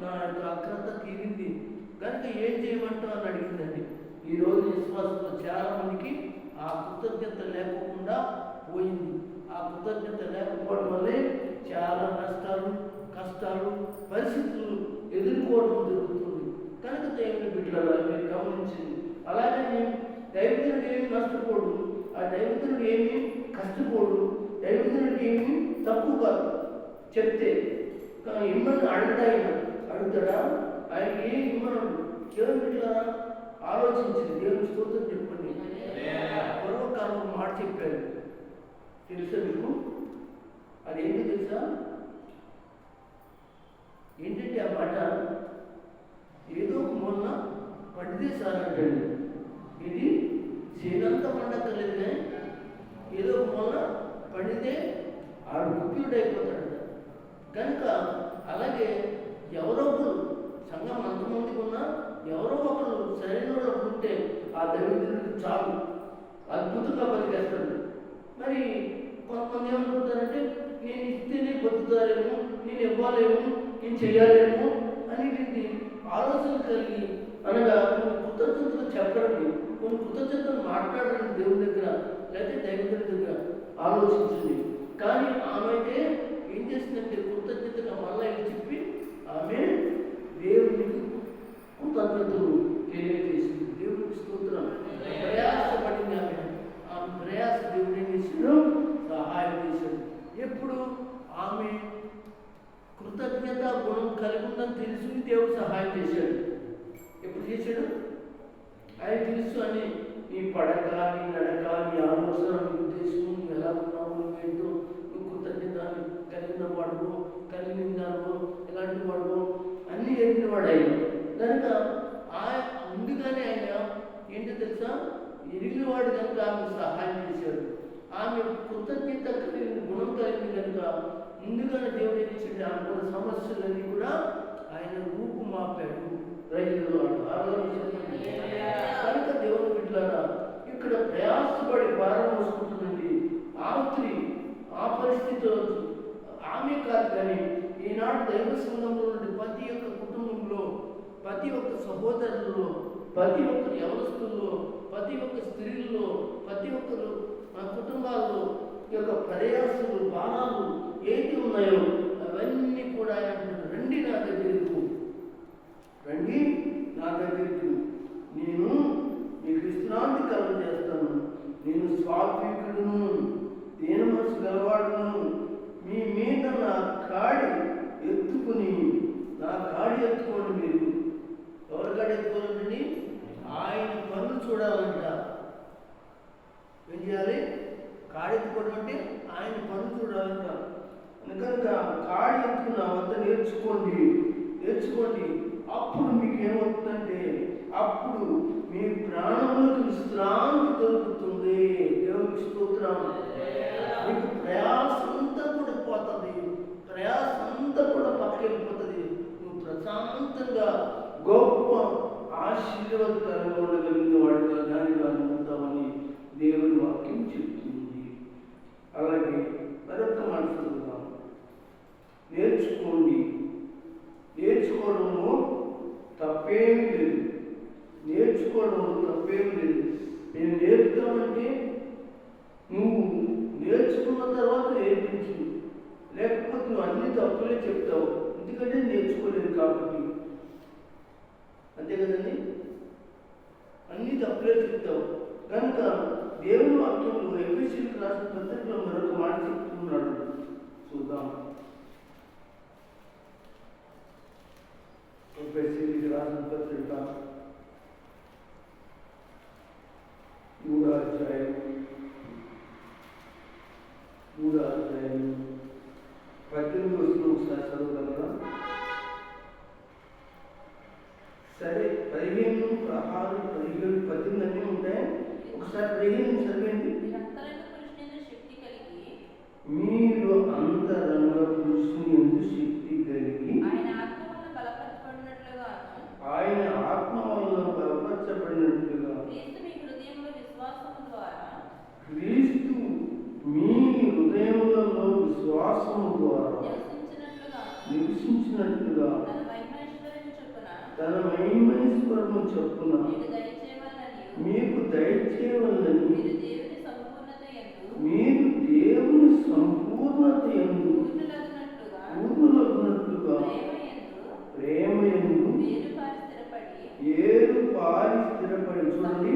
నా యొక్క అక్రత తీరింది, కనుక ఏం చేయమంటావు అని అడిగిందండి. ఈరోజు విశ్వాసంలో చాలామందికి ఆ కృతజ్ఞత లేకుండా పోయింది. ఆ కృతజ్ఞత లేకపోవడం వల్లే చాలా కష్టాలు పరిస్థితులు ఎదుర్కోవడం జరుగుతుంది. కనుక దేవుని బిడ్డలారా మీరు గమనించింది. అలాగే దైవజనుడు ఏమి నష్టపోడు, ఆ దైవజనుడు ఏమి కష్టపోడు, దైవజనుడికి ఏమి తక్కువ కాదు. చెప్తే ఇమ్మని అడుగుతాడా? ఆయన ఏం ఇమ్మన్నాడు? దేవుని బిడ్డలారా ఆలోచించింది. దేవుని స్తోత్రం చెప్పండి. పూర్వకాలం మాట చెప్పాడు తెలుసా మీకు? అదేంటి తెలుసా? ఏంటంటే ఆ మాట ఏదో ఒక మూలన పడితే సారంటండి. ఇది చేనంత పండక్కర్లేదునే, ఏదో ఒక మూలన పడితే ఆడు గుప్పియుడైపోతాడు. కనుక అలాగే ఎవరో ఒకరు సంఘం అంతమందికి ఉన్నా ఎవరో ఒకరు సరైన వాళ్ళు ఉంటే ఆ దైవజనుడికి చాలు, అద్భుతంగా బతికేస్తాడు. మరి కొంతమంది ఏమనుకుంటారంటే నేను ఇస్తేనే బతుకుతారేమో, నేను ఇవ్వాలేమో, నేను చేయాలేమో అనేటువంటి ఆలోచన కలిగి అనగా కొన్ని కృతజ్ఞతలు చెప్పండి, కొన్ని కృతజ్ఞతలు మాట్లాడండి దేవుని దగ్గర. లేకపోతే దైవజనుడి దగ్గర ఆలోచించింది. కానీ ఆమె అయితే ఏం చేసిందంటే కృతజ్ఞతగా మళ్ళీ చెప్పి ఆమె దేవునికి కృతజ్ఞతలు తెలియజేసింది. దేవుడికి స్తోత్రం. ప్రయాసపడింది ఆమె ప్రయాస దేవుడు ఏం చేశాడు? సహాయం చేశాడు. ఎప్పుడు ఆమె కృతజ్ఞత గుణం కలిగి ఉందని తెలుసు దేవుడు సహాయం చేశాడు. ఎప్పుడు చేశాడు? ఆయన తెలుసు అని నీ పడక, నీ నడక, నీ ఆలోచన, నీ ఉద్దేశం, నువ్వు ఎలా ఉన్నావు, నువ్వేంటో, నువ్వు కృతజ్ఞత కలిగిన వాడు, కలిగిన దానిలో ఎలాంటి వాడు అన్నీ ఎరిగిన వాడు ఆయన. కనుక ఆయన ముందుగానే ఆయన ఏంటో తెలుసా, ఎరిగిన వాడు కనుక ఆమె సహాయం చేశాడు. ఆమె కృతజ్ఞత కలిగిన గుణం కలిగింది కనుక ముందుగానే దేవుడు ఏం చేశాడు? ఆమె సమస్యలన్నీ కూడా ఆయన రూపుమాపాడు. రైతులు కనుక దేవుని బిడ్డలారా, ఇక్కడ ప్రయాసపడి భారం మోసుకుంటున్నది ఆమె ఆ పరిస్థితిలో ఆమె కాదు, కానీ ఈనాడు దైవ సంఘంలో నుండి ప్రతి ఒక్క కుటుంబంలో, ప్రతి ఒక్క సహోదరులలో, ప్రతి ఒక్కరు యవనస్తుల్లో, ప్రతి ఒక్క స్త్రీల్లో, ప్రతి ఒక్కరు కుటుంబాల్లో ఈ యొక్క ప్రయాసలు, బాణాలు ఏది ఉన్నాయో అవన్నీ కూడా రండి నా దగ్గరకు, రండి నా దగ్గరకు, నేను మీకు విశ్రాంతి కలుగ చేస్తాను, నేను సాత్వికుడును, దేని మనసు గలవాడును, మీ మీద నా కాడి ఎత్తుకుని, నా కాడి ఎత్తుకోండి. మీరు ఎవరి కాడి ఎత్తుకోవాలండి? ఆయన పనులు చూడాలంట. ఏం చేయాలి? కాడి ఎత్తుకోవడం అంటే ఆయన పనులు చూడాలంట. కనుక కాడి ఎత్తుకుని నా వద్ద నేర్చుకోండి. అప్పుడు మీకు ఏమవుతుందంటే, అప్పుడు మీ ప్రాణములకు విశ్రాంతి దొరుకుతుంది. దేవునికి స్తోత్రం. మీకు ప్రయాసం అంతా కూడా పోతుంది, ప్రయాసం అంతా కూడా పక్కకెళ్ళిపోతుంది. నువ్వు ప్రశాంతంగా గొప్ప ఆశీర్వాదకరంగా ఉండగలిగిన వాడిగా దానిగా ఉంటామని దేవుని వాక్యం చెప్తుంది. అలాగే మరొక మాట చదువుతాం. నేర్చుకోండి. నేర్చుకోవడంలో తప్పేమీ లేదు. నేను నేర్పుతామంటే నువ్వు నేర్చుకున్న తర్వాత నేర్పించు, లేకపోతే నువ్వు అన్ని తప్పులే చెప్తావు. ఎందుకంటే నేర్చుకోలేదు కాబట్టి. అంతే కదండి, అన్ని తప్పులే చెప్తావు. కనుక దేవుని వాక్యంలో ఎఫెసీయులకు రాసిన పత్రికలో మరొక మాట చెప్తున్నాడు, చూద్దాం. ఎఫెసీయులకు రాసిన పత్రిక 3వ అధ్యాయం 18 వచనం ఒకసారి చదవగలరా? సరే, 15, 16, 17, 18 అన్నీ ఉంటాయి. ఒకసారి 15 చదివండి. మీరు అంతరంగ పురుషుని యందు శక్తి కలిగి ఆయన ఆత్మ వలన బలపరచబడినట్లుగా క్రీస్తు మీ హృదయములలో విశ్వాసము ద్వారా నివసించినట్లుగా తన మహిమైశ్వరము చొప్పున మీకు దయచేయవలనని మీరు దేవుని సంపూర్ణత యందు పూర్ణులగునట్లుగా ప్రేమయందు ఏరుపారి స్థిరపడి, చూడండి,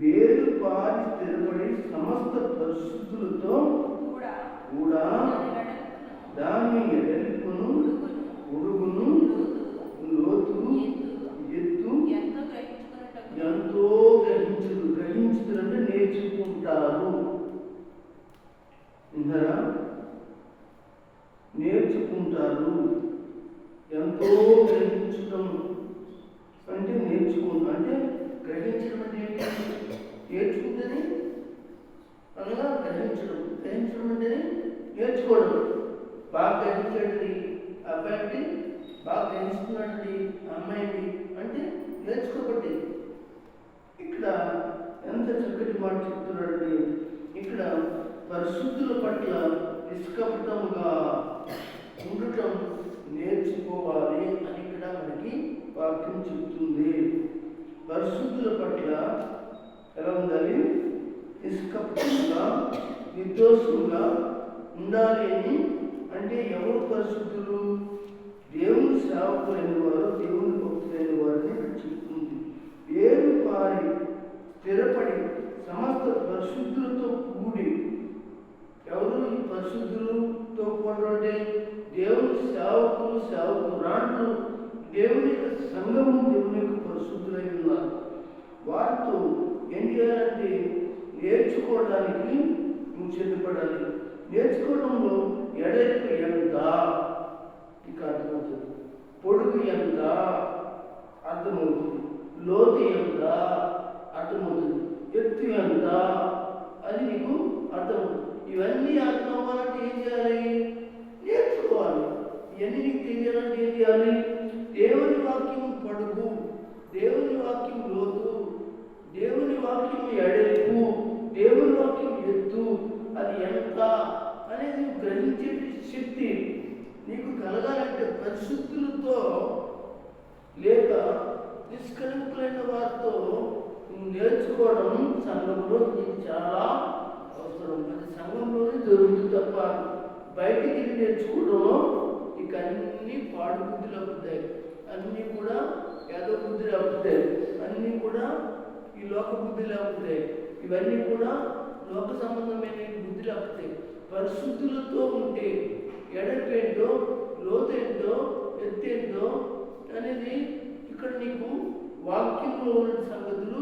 వేరుపారి స్థిరపడి సమస్త పరిశుద్ధులతో కూడా దాని ఎడల్పును పొడుగును లోతు ఎత్తు ఎంతో గ్రహించుదంటే నేర్చుకుంటారు. విన్నారా? నేర్చుకుంటారు. ఎంతో గ్రహించడం అంటే నేర్చుకుంటాం అంటే గ్రహించడం అంటే ఏంటి? నేర్చుకుంటేనే అనగా గ్రహించడం అంటే నేర్చుకోవడం. బాగా గ్రహించండి అబ్బాయి, బాగా గ్రహిస్తున్నాడండి అమ్మాయిని అంటే నేర్చుకోబట్టి. ఇక్కడ ఎంత చక్కటి మాట చెప్తున్నాడండి. ఇక్కడ పరిశుద్ధుల పట్ల నిష్కపటంగా ఉండటం నేర్చుకోవాలి అని ఇక్కడ మనకి వాక్యం చెప్తుంది. పరిశుద్ధుల పట్ల ఎలా ఉండాలి? నిష్కపటంగా నిర్దోషంగా ఉండాలి అని. అంటే ఎవరు పరిశుద్ధులు? దేవుని సేవకులైన వారు, దేవుని భక్తులైన వారిని చెప్తుంది. వేరు పారి స్థిరపడి సమస్త పరిశుద్ధులతో కూడి. ఎవరు ఈ పరిశుద్ధులతో కూడంటే? దేవుని సేవకులు, సేవకురాండ్లు, దేవుని యొక్క సంఘము, దేవుని యొక్క పరిశుద్ధులై ఉన్నారు. వారితో ఏం చేయాలంటే నేర్చుకోవడానికి నువ్వు సిద్ధపడాలి. నేర్చుకోవడంలో ఎడెత్తు ఎంత ఇక అర్థమవుతుంది, పొడుగు ఎంత అర్థమవుతుంది, లోతు ఎంత అర్థమవుతుంది, ఎత్తు ఎంత అది నీకు అర్థమవుతుంది. ఇవన్నీ అర్థం అవ్వాలంటే ఏం చేయాలి? నేర్చుకోవాలి. ఇవన్నీ నీకు తెలియాలంటే ఏం చేయాలి? దేవుని వాక్యం పొడుగు, దేవుని వాక్యం లోతు, దేవుని వాక్యం ఎడెల్పు, దేవుని వాక్యం ఎత్తు, అది ఎంత అనేది గ్రహించే శక్తి నీకు కలగాలంటే పరిశుద్ధులతో లేక నిష్కలంకులైన వారితో నేర్చుకోవడం సంఘంలో నీకు చాలా అవసరం. అది సంఘంలోనే జరుగుతుంది తప్ప బయటికి వెళ్ళి నేర్చుకోవడంలో ఇక అన్నీ పాడు బుద్ధులు అవుతాయి, అన్నీ కూడా ఏదో బుద్ధులు అవుతాయి, అన్నీ కూడా ఈ లోక బుద్ధులు అవుతాయి, ఇవన్నీ కూడా లోక సంబంధమైన బుద్ధులు అవుతాయి. పరిశుద్ధులతో ఉంటే ఎడపేంటో, లోతేంటో, ఎత్తేంటో అనేది ఇక్కడ నీకు వాక్యంలో ఉన్న సంగతులు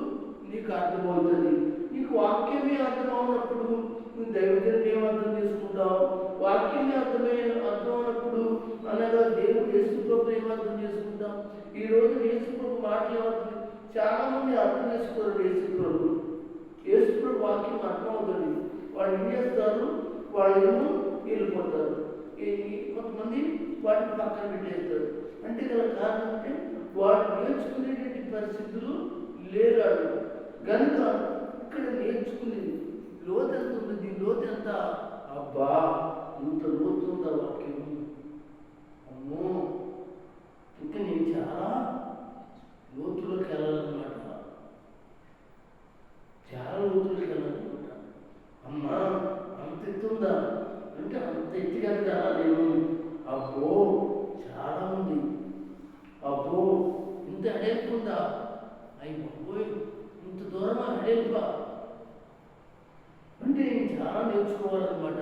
నీకు అర్థమవుతుంది. నీకు వాక్యమే అర్థమవునప్పుడు నువ్వు దైవజనుని ఏం అర్థం చేసుకుంటావు? వాక్యమే అర్థమైనప్పుడు అనగా దేవుడు యేసుప్రభు ఏం అర్థం చేసుకుంటాం? ఈరోజు యేసుప్రభు మాటలు ఏమవుతుంది? చాలా మంది అర్థం చేసుకోరు. యేసుప్రభు వాక్యం అర్థమవుతుంది. వాళ్ళు ఏం చేస్తారు? వాళ్ళు వెళ్ళిపోతారు. కొంతమంది వాటిని పక్కన పెట్టేస్తారు. అంటే గల కారణం అంటే వాడు నేర్చుకునేటువంటి పరిస్థితులు లేరాడు కనుక ఇక్కడ నేర్చుకునేది లోతు ఎంత ఉంది, దీని లోతు ఎంత? అబ్బా ఇంత లోతుందా వాక్యం, అమ్మో ఇంకా నేను చాలా లోతులోకి వెళ్ళాలన్నమాట, చాలా లోతులోకి వెళ్ళాలన్నమాట. అమ్మా అంత ఎత్తుందా అంటే అంత ఎత్తుగా నేను, అబ్బో చాలా ఉంది, అబ్బో ఇంత అడేపుందా, అయ్యి బాబోయ్ ఇంత దూరమా అడేపా అంటే నేను చాలా నేర్చుకోవాలన్నమాట.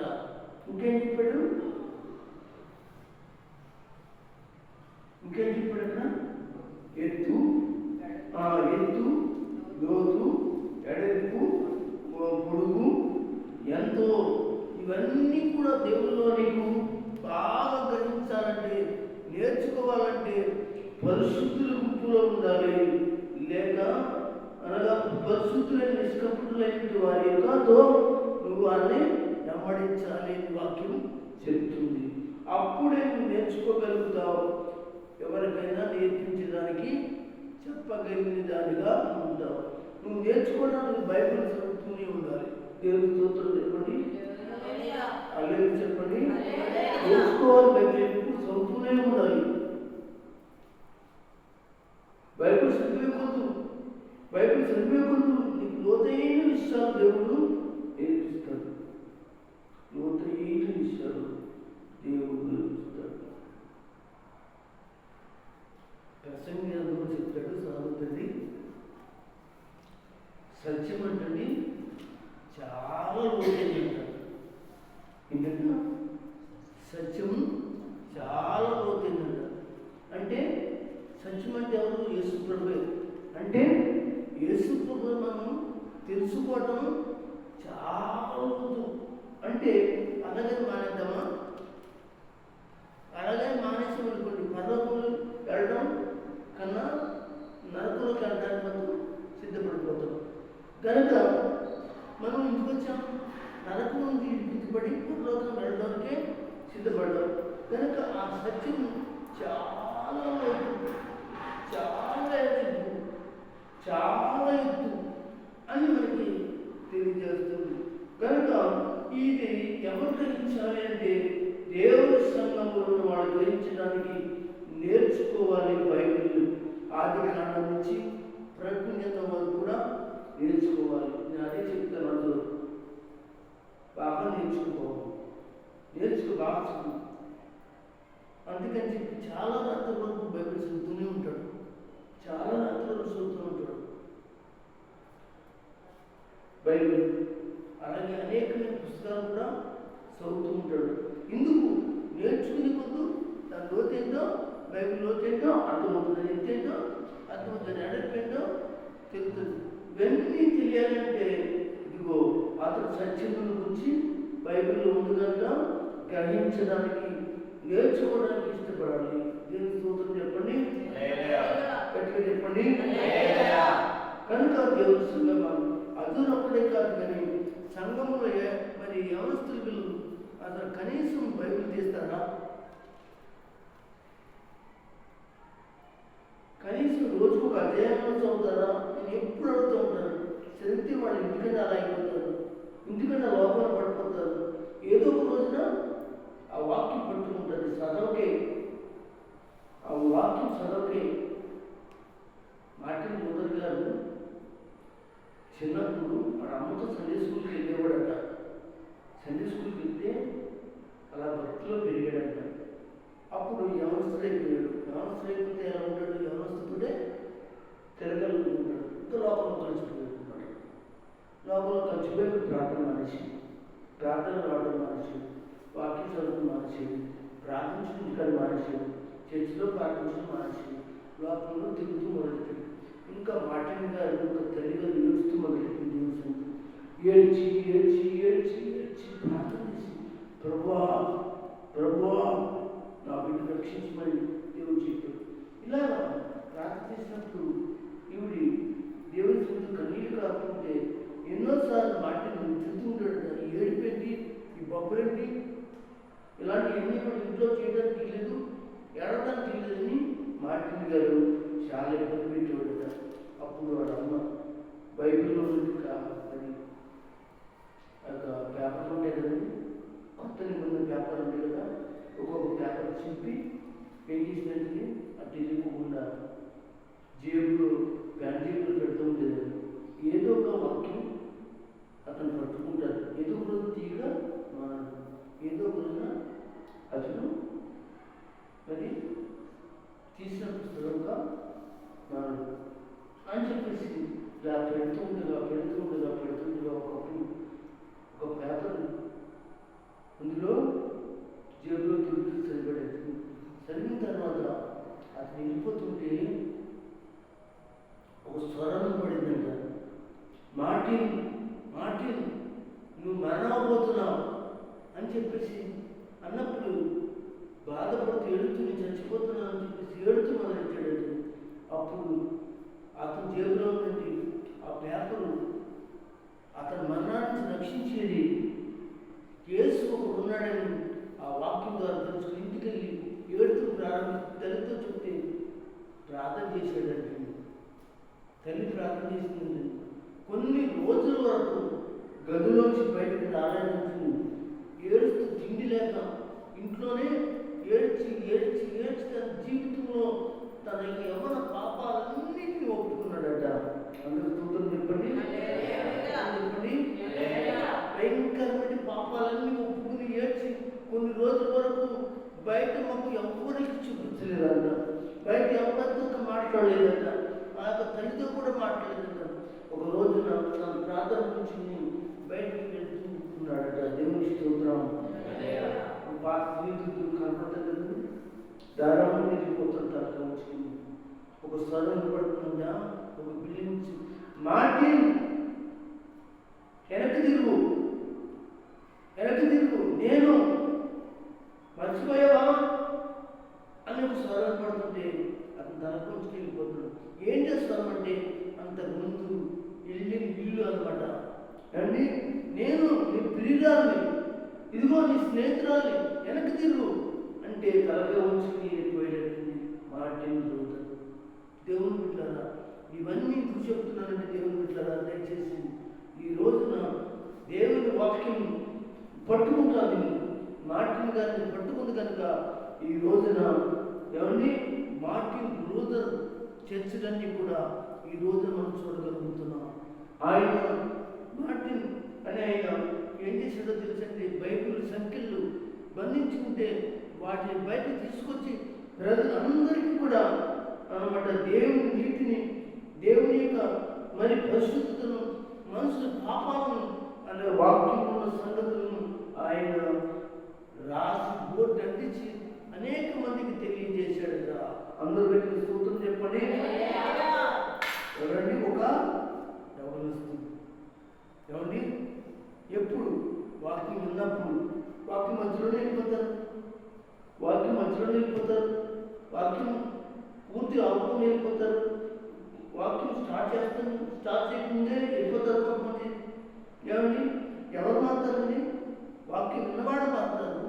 ఇంకేం చెప్పాడు అక్కడ? ఎత్తు, లోతు, ఎడెప్పు, పొడుగు ఎంతో, ఇవన్నీ కూడా దేవుల్లో నీకు బాగా గ్రహించాలంటే, నేర్చుకోవాలంటే పరిశుద్ధుల గుంపులో ఉండాలి. లేక అనగా పరిశుద్ధులైన నిష్కపటులైన వారి యొక్కతో నువ్వు వారిని వెంబడించాలి అని వాక్యం చెప్తుంది. అప్పుడే నువ్వు నేర్చుకోగలుగుతావు. ఎవరికైనా నేర్పించడానికి చెప్పగలిగిన దానిగా ఉంటావు. నువ్వు నేర్చుకోవడానికి బైబిల్ చదువుతూనే ఉండాలి. దేవుని స్తోత్రం చెప్పండి, హల్లెలూయా చెప్పండి. నేర్చుకోవాలి, బైబిల్ ఎప్పుడు చదువుతూనే ఉండాలి. బైబిల్ చదివే కొద్దు నీకు లోతైన విషయాలు దేవుడు నేర్పిస్తాడు. లోతైన విషయాలు దేవుడు నేర్పిస్తాడు. ప్రసంగి అందులో చెప్తాడు సాగుతుంది. సత్యం అంటే చాలా లోతైందంటాడు. ఏంటంటే సత్యం చాలా లోతైందంట. అంటే సత్యం అంటే ఎవరు? యేసుప్రభువే. అంటే యేసుప్రభు మనం తెలుసుకోవటం చాలా లోతు. అంటే అలాగే మానేద్దామా? అలాగే మానేసి అనుకోండి, పర్వతంలో వెళ్ళడం కన్నా నరకంలోకి వెళ్ళడానికి మనం సిద్ధపడిపోతాం. కనుక మనం ఇంటికి వచ్చాం, నరకం నుంచి ఇంటిపడి పరలోకం వెళ్ళడానికే సిద్ధపడ్డాం. కనుక ఆ సత్యం చాలా ఎత్తు అని మనకి తెలియజేస్తుంది. కనుక ఇది ఎవరు గ్రహించాలి అంటే దేవుని సంఘంలో ఉన్న వాళ్ళు గ్రహించడానికి నేర్చుకోవాలి. బైబిల్ ఆది కాండం నుంచి ప్రకృతి వరకు కూడా నేర్చుకోవాలి. నేను అదే చెప్తాను. బాగా నేర్చుకో బాగా చదువు. అందుకని చెప్పి చాలా రాత్రి వరకు బైబిల్ చదువుతూనే ఉంటాడు, చాలా రాత్రి వరకు చదువుతూ ఉంటాడు బైబిల్. అలాగే అనేకమైన పుస్తకాలు కూడా చదువుతూ ఉంటాడు. ఎందుకు? నేర్చుకునే కొద్దు దాని లోతేందో, బైబిల్ లోతేందో అర్థమవుతుంది, ఎంతేందో అర్థమవుతుంది, అడగేందో తెలుస్తుంది. ఇవన్నీ తెలియాలంటే ఇదిగో అతను సత్యముల గురించి బైబిల్లో ఉంది కనుక గ్రహించడానికి, నేర్చుకోవడానికి ఇష్టపడాలి. దేవుని స్తోత్రం చెప్పండి, గట్టిగా చెప్పండి. కనుక దేవుని సంఘం అదునప్పుడే కాదు కానీ సంఘంలో మరి యవనస్తులు పిల్లలు అసలు కనీసం బైబిల్ తీస్తారా? కనీసం రోజుకు ఒక అధ్యాయంలో చదువుతారా? నేను ఎప్పుడు అడుగుతూ ఉంటాను. చదివితే వాళ్ళు ఇంటికంటే అలా అయిపోతారు, ఇంటికంటే లోపల పడిపోతారు. ఏదో ఒక రోజున ఆ వాక్యం పట్టుకుంటుంది, చదవకే, ఆ వాక్యం చదవకే. మార్టిన్ లూథర్ గారు చిన్నప్పుడు మన అమ్మతో సండే స్కూల్కి వెళ్ళేవాడట. సండే స్కూల్కి వెళ్తే అలా భక్తిలో పెరిగాడట. అప్పుడు యవనస్తుడైపోయాడు. యవనస్తుడైపోతే ఎలా ఉంటాడు? యవనస్తుడే తిరగలుగుతుంటాడు. ఇంకా లోపల కలిసిపోతున్నాడు. లోపల కలిసిపోయి ప్రార్థన రావడం మానేసి, వాక్యం చదువు మానేసి, ప్రార్థించడం ఇక్కడ మానేసి, చర్చిలో ప్రార్థించడం మానేసి, లోపలలో తిరుగుతూ మొదలెట్టాడు. ఇంకా మార్టిన్ గారు ఒక తల్లిగా ఏడుస్తూ మొదలెట్టింది. ఏడ్చి ఏడ్చి ఏడ్చి ఏడ్చి ప్రార్థన చేసి, ప్రభువా నా బిడ్డ రక్షించమని దేవుడు చెప్పాడు. ఇలా ప్రార్థన చేసినప్పుడు ఈవిడి దేవుని చుట్టూ కన్నీళ్ళు కాకుంటే ఎన్నోసార్లు మాటలు తిరుగుతుంటాడు. ఏడిపెట్టి ఈ బొబ్బరేంటి ఇలాంటి ఎన్ని ఇంట్లో చేయడానికి తెలియదు, ఏడవడానికి తెలియదని మార్టిన్ గారు చాలా ఇబ్బంది పెట్టేవాడట. అప్పుడు వాడు అమ్మ బైబిల్లో అది పేపర్లు ఉంటాయి కదండి, కొత్త నిబంధన పేపర్లు ఉంటాయి కదా, ఒక్కొక్క పేపర్ చింపి ఏం చేసినట్టు అటు వెళ్ళిపోకుండా జేబులో జేబులో పెడుతూ ఉండేది. ఏదో ఒక వాక్యం అతను పట్టుకుంటాడు. ఏదో ఒక రోజు తీగ మానడు, ఏదో ఒక రోజున అతను మరి తీసిన పుస్తకంగా మానడు అని చెప్పేసి ఇలా పెడుతుండగా ఒకప్పుడు ఒక పేపర్ అందులో జేబులో తిరుగుతూ సరిపడేది. చదివిన తర్వాత అతను వెళ్ళిపోతుంటే ఒక స్వరం పడిందంట, మార్టిన్ నువ్వు మరణపోతున్నావు అని చెప్పేసి అన్నప్పుడు బాధపడుతూ ఏడుతూ నేను చచ్చిపోతున్నావు అని చెప్పేసి ఏడుతూ మొదలెట్టాడు. అప్పుడు అతని జేబులో నుండి ఆ పేపరు అతని మరణాన్ని రక్షించేది యేసు ఒకడు ఉన్నాడని ఆ వాక్యం ద్వారా తెలుసుకుని ఇంటికి వెళ్ళి ఏడుతూ తల్లితో చెప్తే ప్రార్థన చేశాడండి. తల్లి ప్రార్థన చేసింది. కొన్ని రోజుల వరకు గదిలోంచి బయటకు రాలేదని ఏడుస్తూ తిండి లేక ఇంట్లోనే ఏడ్చి తన జీవితంలో తన యవ్వన పాపాలన్నింటినీ ఒప్పుకున్నాడట. అందరూ స్తోత్రం చెప్పండి. భయంకరమైన పాపాలన్నీ ఒప్పుకుని ఏడ్చి కొన్ని రోజుల వరకు బయట మాకు ఎవరికి చూపించలేదంట, బయట ఎవరితో మాట్లాడలేదంట, ఆ యొక్క తల్లితో కూడా మాట్లాడలేదంట. ఒక రోజున తన ప్రార్థన నుంచి బయటకు వెళ్తున్నాడట. దేవుని స్తోత్రం. పాత స్నేహితులు కనపడలేదు, దారాలు వెళ్ళిపోతుంటారు. కావచ్చు ఒక స్వరం పడుతుందా, ఒక బిల్డింగ్ మార్టిన్ వెనక్కి తిరుగు, నేను మర్చిపోయావా అని ఒక స్వరం పడుతుంటే అతను తనకొంచుకు వెళ్ళిపోతున్నాడు. ఏంటి స్వరం అంటే అంతకుముందు వెళ్ళిన ఇల్లు అనమాట. అండి నేను నీ ప్రియురాలిని, ఇదిగో నీ స్నేహితురాలి, వెనక్కి తిరుగు అంటే తలగా ఉంచుకుని వెళ్ళిపోయేటట్టుంది మార్టిన్ లూథర్. దేవుని బిడ్డలారా, ఇవన్నీ ఎందుకు చెప్తున్నానంటే దేవుని బిడ్డలారా, దయచేసి ఈ రోజున దేవుని వాక్యం పట్టుకుంటాను. మార్టిన్ గారిని పట్టుకుంది కనుక ఈ రోజున ఏమండి మార్టిన్ లూథర్ చర్చలన్నీ కూడా ఈ రోజున మనం చూడగలుగుతున్నాం. ఆయన మార్టిన్ అనే ఆయన ఏం చేశాడో తెలుసండి, బైబిల్ సంఖ్యలు బంధించుకుంటే వాటిని బయట తీసుకొచ్చి ప్రజలందరికీ కూడా అన్నమాట దేవుని నీతిని, దేవుని యొక్క మరి పరిశుద్ధతను, మనుషుల పాపాలను అనే వాక్యం ఉన్న సంగతులను ఆయన రాసి బోర్డు అందించి అనేక మందికి తెలియజేశాడు కదా. అందరూ పెట్టి స్తోత్రం చెప్పండి. ఎవరండి? ఒక యవనస్తుడు. ఏమండి? ఎప్పుడు వాక్యం విన్నప్పుడు వాక్యం మధ్యలోనే వెళ్ళిపోతారు, వాక్యం మధ్యలోనే వెళ్ళిపోతారు, వాక్యం పూర్తి అవ్వకుండా వెళ్ళిపోతారు, వాక్యం స్టార్ట్ చేయకముందే వెళ్ళిపోతారు కొంతమంది. ఏమండి? ఎవరు మారుతారండి? వాక్యం విన్నవాడు మారుతారు,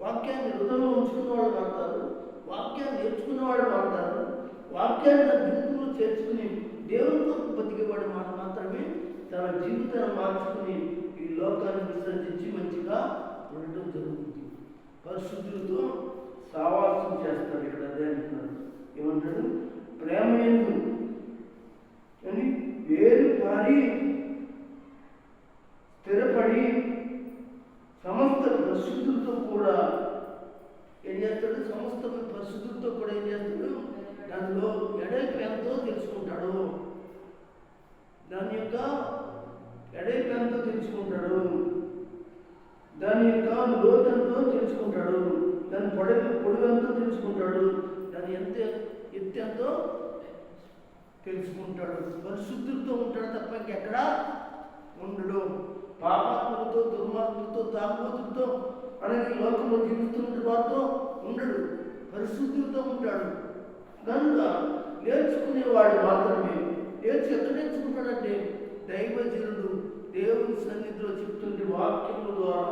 వాక్యాన్ని హృదయంలో ఉంచుకున్న వాళ్ళు మారుతారు, వాక్యాన్ని నేర్చుకున్నవాడు మారుతారు, వాక్యాన్ని తన జీవితంలో చేర్చుకుని దేవునితో బతికేవాడు మాత్రమే తన జీవితాన్ని మార్చుకుని ఈ లోకాన్ని విసర్జించి మంచిగా ఉండటం జరుగుతుంది. పరిశుద్ధులతో సావాసం చేస్తాడు. ఇక్కడ అదే అంటున్నాడు. ఏమంటాడు? ప్రేమ యందు అని వేరు పారి స్థిరపడి సమస్త పరిశుద్ధులతో కూడా ఏం చేస్తాడు? సమస్త పరిశుద్ధులతో కూడా ఏం చేస్తాడు? దానిలో ఎడల్పు ఎంతో తెలుసుకుంటాడు, దాని యొక్క ఎడల్పు ఎంతో తెలుసుకుంటాడు, దాని యొక్క లోతంతో తెలుసుకుంటాడు, దాని పొడవెంతో తెలుసుకుంటాడు, దాని ఎత్తెంతో తెలుసుకుంటాడు. పరిశుద్ధులతో ఉంటాడు తప్ప ఇంకెక్కడా ఉండడు. పాపాత్ములతో, దుర్మార్గులతో, తాగుబోతులతో అలాగే లోకంలో జీవిస్తున్న వారితో ఉండడు. పరిశుద్ధులతో ఉంటాడు. కనుక నేర్చుకునేవాడు మాత్రమే. ఎక్కడ నేర్చుకుంటాడంటే దైవజనుడు దేవుని సన్నిధిలో చెప్తుంటే వాక్యముల ద్వారా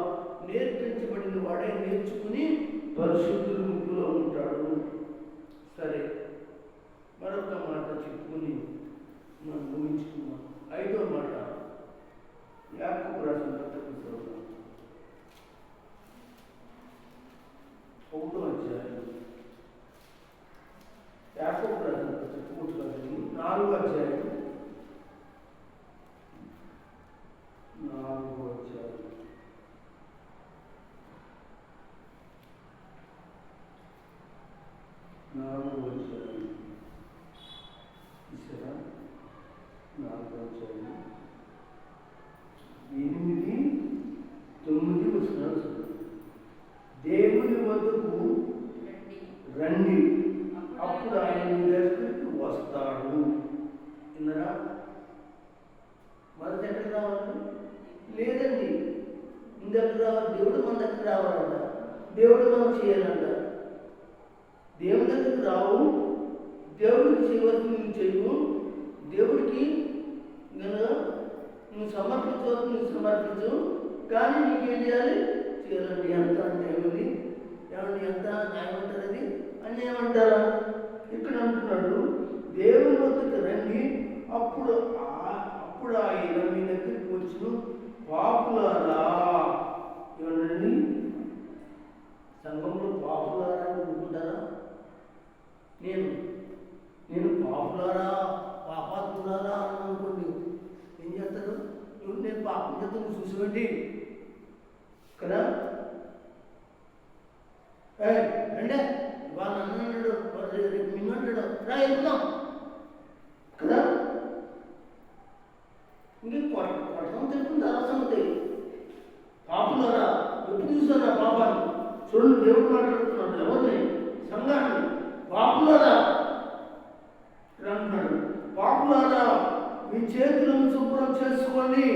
నేర్పించబడిన వాడే నేర్చుకుని పరిశుద్ధుల ముగ్గులో ఉంటాడు. సరే, మరొక మాట చెప్పుకుని మనం ఊహించుకున్నాం. 5వ మాట యాకోబు రాసిన పత్రిక చదువుతాం. 1వ అధ్యాయం యాకోబు రాసిన పత్రిక 4వ అధ్యాయం 4వ అధ్యాయం 4వ అధ్యాయం ఇస్తారా? 4వ అధ్యాయం 8, 9 వచనాలు. దేవుని వద్దకు రండి, అప్పుడు ఆయన మీ దగ్గరికి వస్తాడు. విన్నారా? మన దగ్గర రావాలి లేదండి, మీ దగ్గర రావాలి. దేవుడు మన దగ్గర రావాలంట, దేవుడు మనం చేయాలంట. దేవుడి దగ్గరికి రావు, దేవుడికి చేయవలసి నువ్వు చేయవు, దేవుడికి నువ్వు సమర్పించవలసి నువ్వు సమర్పించు, కానీ నీకేం చేయాలి? చేయాలండి. ఎంత అంటే ఏమిటి? ఏమండి? ఎంత న్యాయం అంటారు? అది అన్యాయం అంటారా? ఇక్కడ అంటున్నాడు, దేవుని వద్దకు రండి, అప్పుడు ఆయన మీ దగ్గరికి వచ్చి పాపులారా. ఏమన్నాడండి? సంఘంలో పాపులారా అనుకుంటారా? నేను పాపులారా, పాపాత్ములారా అని అనుకోండి, ఏం చేస్తారు? నేను పాపం చేస్తాను చూసివ్వండి కదా. అంటే వాళ్ళు అన్నాడు, రేపు మిన్నంటాడు, రా వెళ్తాం కదా. ఇంకే కొట్టడం తెలుపుతుంది అవసరం. పాపులారా, ఎప్పుడు చూసారా పాపాన్ని? చూడండి, దేవుడు మాట్లాడుతున్నాడు ఎవరిని? సంఘాన్ని. పాపులారా అంటున్నాడు. పాపులారా, మీ చేతులను శుభ్రం చేసుకోండి.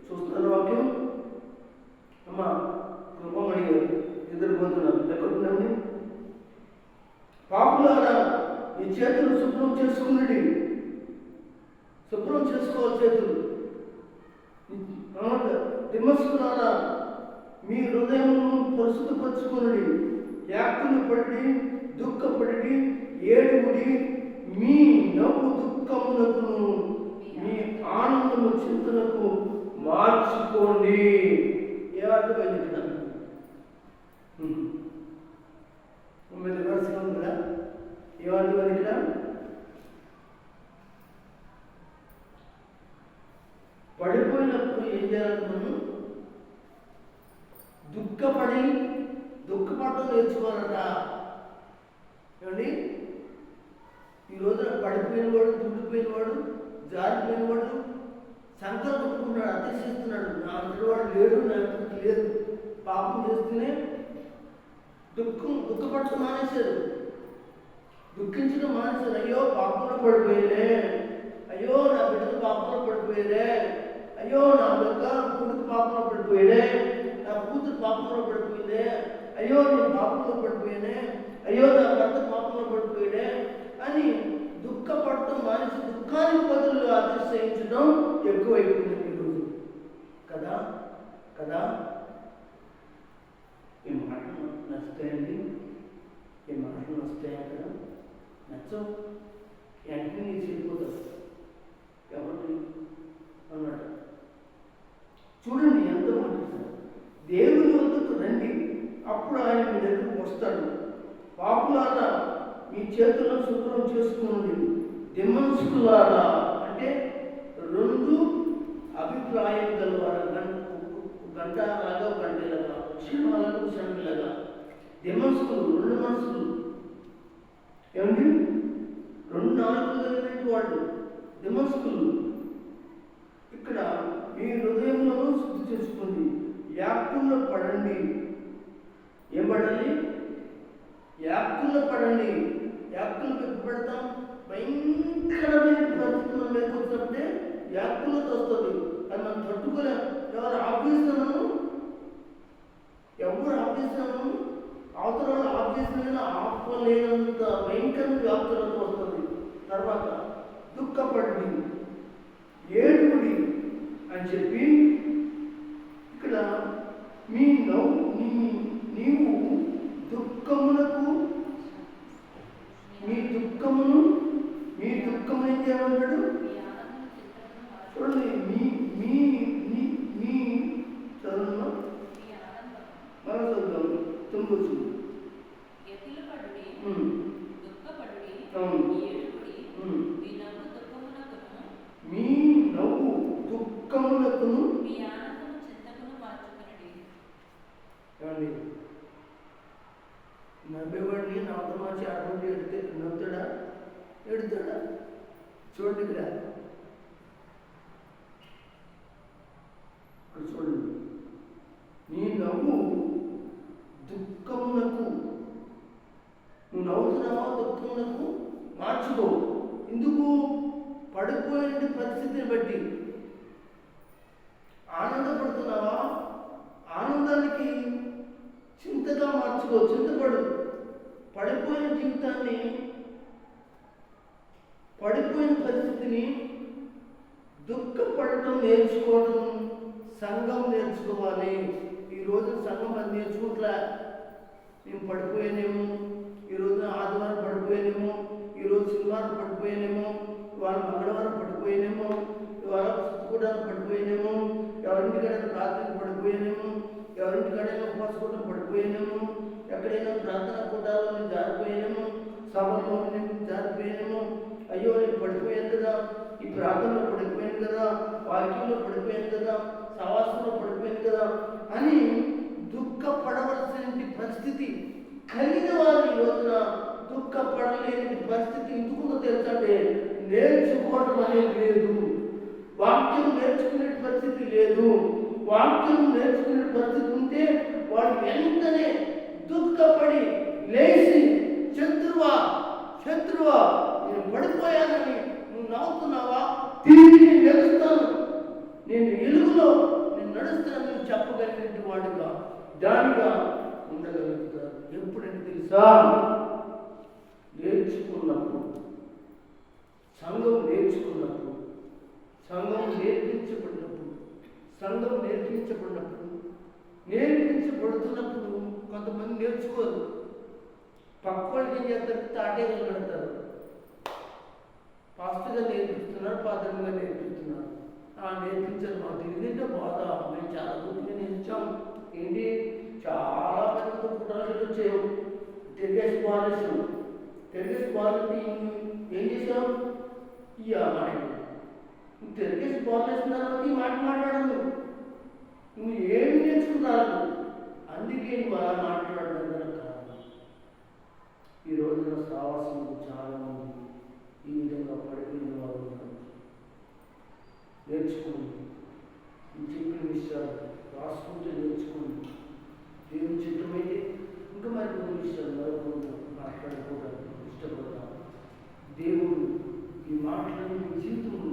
చూస్తున్నారు వాక్యం? అమ్మా కృపమణి గారు ఎదురుపోతున్నారు. ఎక్కడున్నాండి? పాపులారా, మీ చేతులు శుభ్రం చేసుకునండి. శుభ్రం చేసుకోవాలి చేతులు. దిమస్కులారా, మీ హృదయమును పరిశుద్ధపరచుకునండి. యాక్కులు పడి, దుఃఖపడి, ఏడుగుడి, మీ నవ్వు దుఃఖమునకును మీ ఆనందము చింతనకు మార్చుకోండి. ఏమర్థమైంది ఇక్కడ? 9వ వరుసగా ఉంది కదా. ఏమర్థమైంది ఇక్కడ? పడిపోయినప్పుడు ఏం చేయాలి? మనం దుఃఖపడటం నేర్చుకోవాలట. ఏమండి, ఈ రోజున పడిపోయిన వాడు, దుడ్డిపోయిన వాడు, జారిపోయిన వాడు సంకల్పం పెట్టుకుంటాడు, అతిశిస్తున్నాడు. నా అంతటి వాడు లేడు, నా అంతటి లేదు. పాపం చేస్తూనే దుఃఖపడటం మానేశారు, దుఃఖించడం మానేశారు. అయ్యో పాపంలో పడిపోయేలే, అయ్యో నా బిడ్డలు పాపంలో పడిపోయేలే, అయ్యో నా కొడుకు పాపంలో పడిపోయేలే, నా కూతురు పాపంలో పడిపోయిందే, అయ్యో నేను పాపంలో పడిపోయానే, అయ్యో నా భర్త పాపంలో పడిపోయాడే అని దుఃఖపడటం మానేసి దుఃఖానికి బదులు అతిశయించడం ఎక్కువైపోయింది ఈరోజు. కదా కదా ఈ మాటలు నచ్చుతాయండి, ఈ మాటలు నచ్చుతాయి అక్కడ నచ్చవు, వెంటనే నీ చెడిపోతావు ఎవరు అన్నమాట. చూడండి ఎంత మాట, దేవుని వద్దకు రండి, అప్పుడు ఆయన మీ దగ్గరకు వస్తాడు. పాపులారా మీ చేతులను శుభ్రం చేసుకోండి, దిమ్మన్సుకులారా అంటే రెండు అభిప్రాయం గలవారు, గంట లాగా గంటలాగా, క్షణాలకు క్షణలాగా. దిమ్మన్సుకులు రెండు మనసులు, ఏమండి రెండు నాలుగు కలిగినట్టు వాళ్ళు దిమ్మన్సుకులు. ఇక్కడ మీ హృదయంలో శుద్ధి చేసుకోండి, యాక్కుల్లో పడండి. ఏం పడాలి? యాక్కుల్లో పడండి. యాక్కులు పెడతాం, భయంకరమైన పరిస్థితి మనం లేకపోతే యాక్కులతో వస్తుంది, అది మనం తట్టుకోలేం. ఎవరు ఆపేస్తున్నాము, అవతల ఆపేసిన ఆపలేనంత భయంకరంగా వ్యాప్తులతో వస్తుంది. తర్వాత దుఃఖపడి ఏడుగుడి అని చెప్పి ఇక్కడ నీవు దుఃఖమునకు మీ దుఃఖమును ఏం చేయమన్నాడు చూడండి. మీ చదువు మన చదువుతాము తొమ్మిది మీ నవ్వు దుఃఖమునకును ఏమండి, నవ్వేవాడిని నవ్వుతో మార్చి ఆడవాడిని ఎడితే నవ్వుతాడా? చూడండి ఇక్కడ చూడండి, నీ నవ్వు దుఃఖమునకు, నువ్వు నవ్వుతున్నావా దుఃఖమునకు మార్చుకో. ఎందుకు? పడిపోయిన పరిస్థితిని బట్టి. ఆనందపడుతున్నావా, ఆనందానికి చింతగా మార్చుకో, చింతపడు. పడిపోయిన జీవితాన్ని, పడిపోయిన పరిస్థితిని దుఃఖపడటం నేర్చుకోవడం సంఘం నేర్చుకోవాలి. ఈరోజు సంఘం అది నేర్చుకుంటా. నేను పడిపోయానేమో, ఈరోజు ఆదివారం పడిపోయానేమో, ఈరోజు శనివారం పడిపోయానేమో, ఇవాళ మంగళవారం పడిపోయానేమో, ఇవాళ శుక్రవారం పడిపోయానేమో, ఎవరింటికైనా ప్రార్థన పడిపోయానేమో, ఎవరింటికైనా ఉపవాసం పడిపోయానేమో, ఎక్కడైనా ప్రార్థన కూటాల్లో నేను జారిపోయానేమో, సభలో నేను జారిపోయానేమో, అయ్యో నేను పడిపోయాను కదా, ఈ ప్రార్థనలో పడిపోయాను కదా, వాక్యంలో పడిపోయాను కదా, సవాసంలో పడిపోయాను కదా అని దుఃఖపడవలసిన పరిస్థితి కలిగిన వారు ఈ రోజున దుఃఖపడలేని పరిస్థితి ఎందుకుందో తెలుసంటే నేర్చుకోవడం అనేది లేదు, వాక్యం నేర్చుకునే పరిస్థితి లేదు. వాక్యం నేర్చుకునే పరిస్థితి ఉంటే వాడు వెంటనే దుఃఖపడి లేచి శత్రువా నేను పడిపోయానని నువ్వు నవ్వుతున్నావా, తిరిగి నేను గెలుస్తాను, నేను ఎలుగులో నేను నడుస్తానని చెప్పగలిగిన వాడుగా దానిగా ఉండగలుగుతారు. ఎప్పుడంటే తెలుసా? నేర్చుకున్నప్పుడు, సంఘం నేర్చుకున్నప్పుడు, సంఘం నేర్పించబడుతున్నప్పుడు కొంతమంది నేర్చుకోరు. పక్క వాళ్ళకి ఏం చేస్తారు? తాటేలు కడతారు. పాస్టర్గా నేర్పిస్తున్నారు, పాత్రగా నేర్పిస్తున్నారు. నేర్పించారు, మాకు తెలియదంటే బాధ, మేము చాలా గొప్పగా నేర్చాం. ఏంటి చాలా పెద్ద కుట్రాలు వచ్చాయి. తిరిగేసి బాలేసాం. ఏం చేసావు? ఈ మాట నువ్వు తిరిగేసి బాలేసిన తర్వాత ఈ మాట మాట్లాడదు. నువ్వు ఏమి నేర్చుకున్నావు అందుకే నువ్వు అలా మాట్లాడడం గల కారణం. ఈ రోజున సావాసంలో చాలామంది ఈ విధంగా పడిపోయిన వారు ఉన్నారు. నేర్చుకోండి, ఈ చెప్పిన విషయాలు రాసుకుంటే నేర్చుకోండి. దేవుని చిత్తమైతే ఇంకా మరికొన్ని విషయాలు మరొకరు మాట్లాడుకోవడానికి ఇష్టపడతాను. దేవుడు ఈ మాటలను మీ జీవితంలో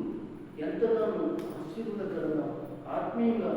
ఎంతగానో ఆశీర్వాదకరంగా ఆత్మీయంగా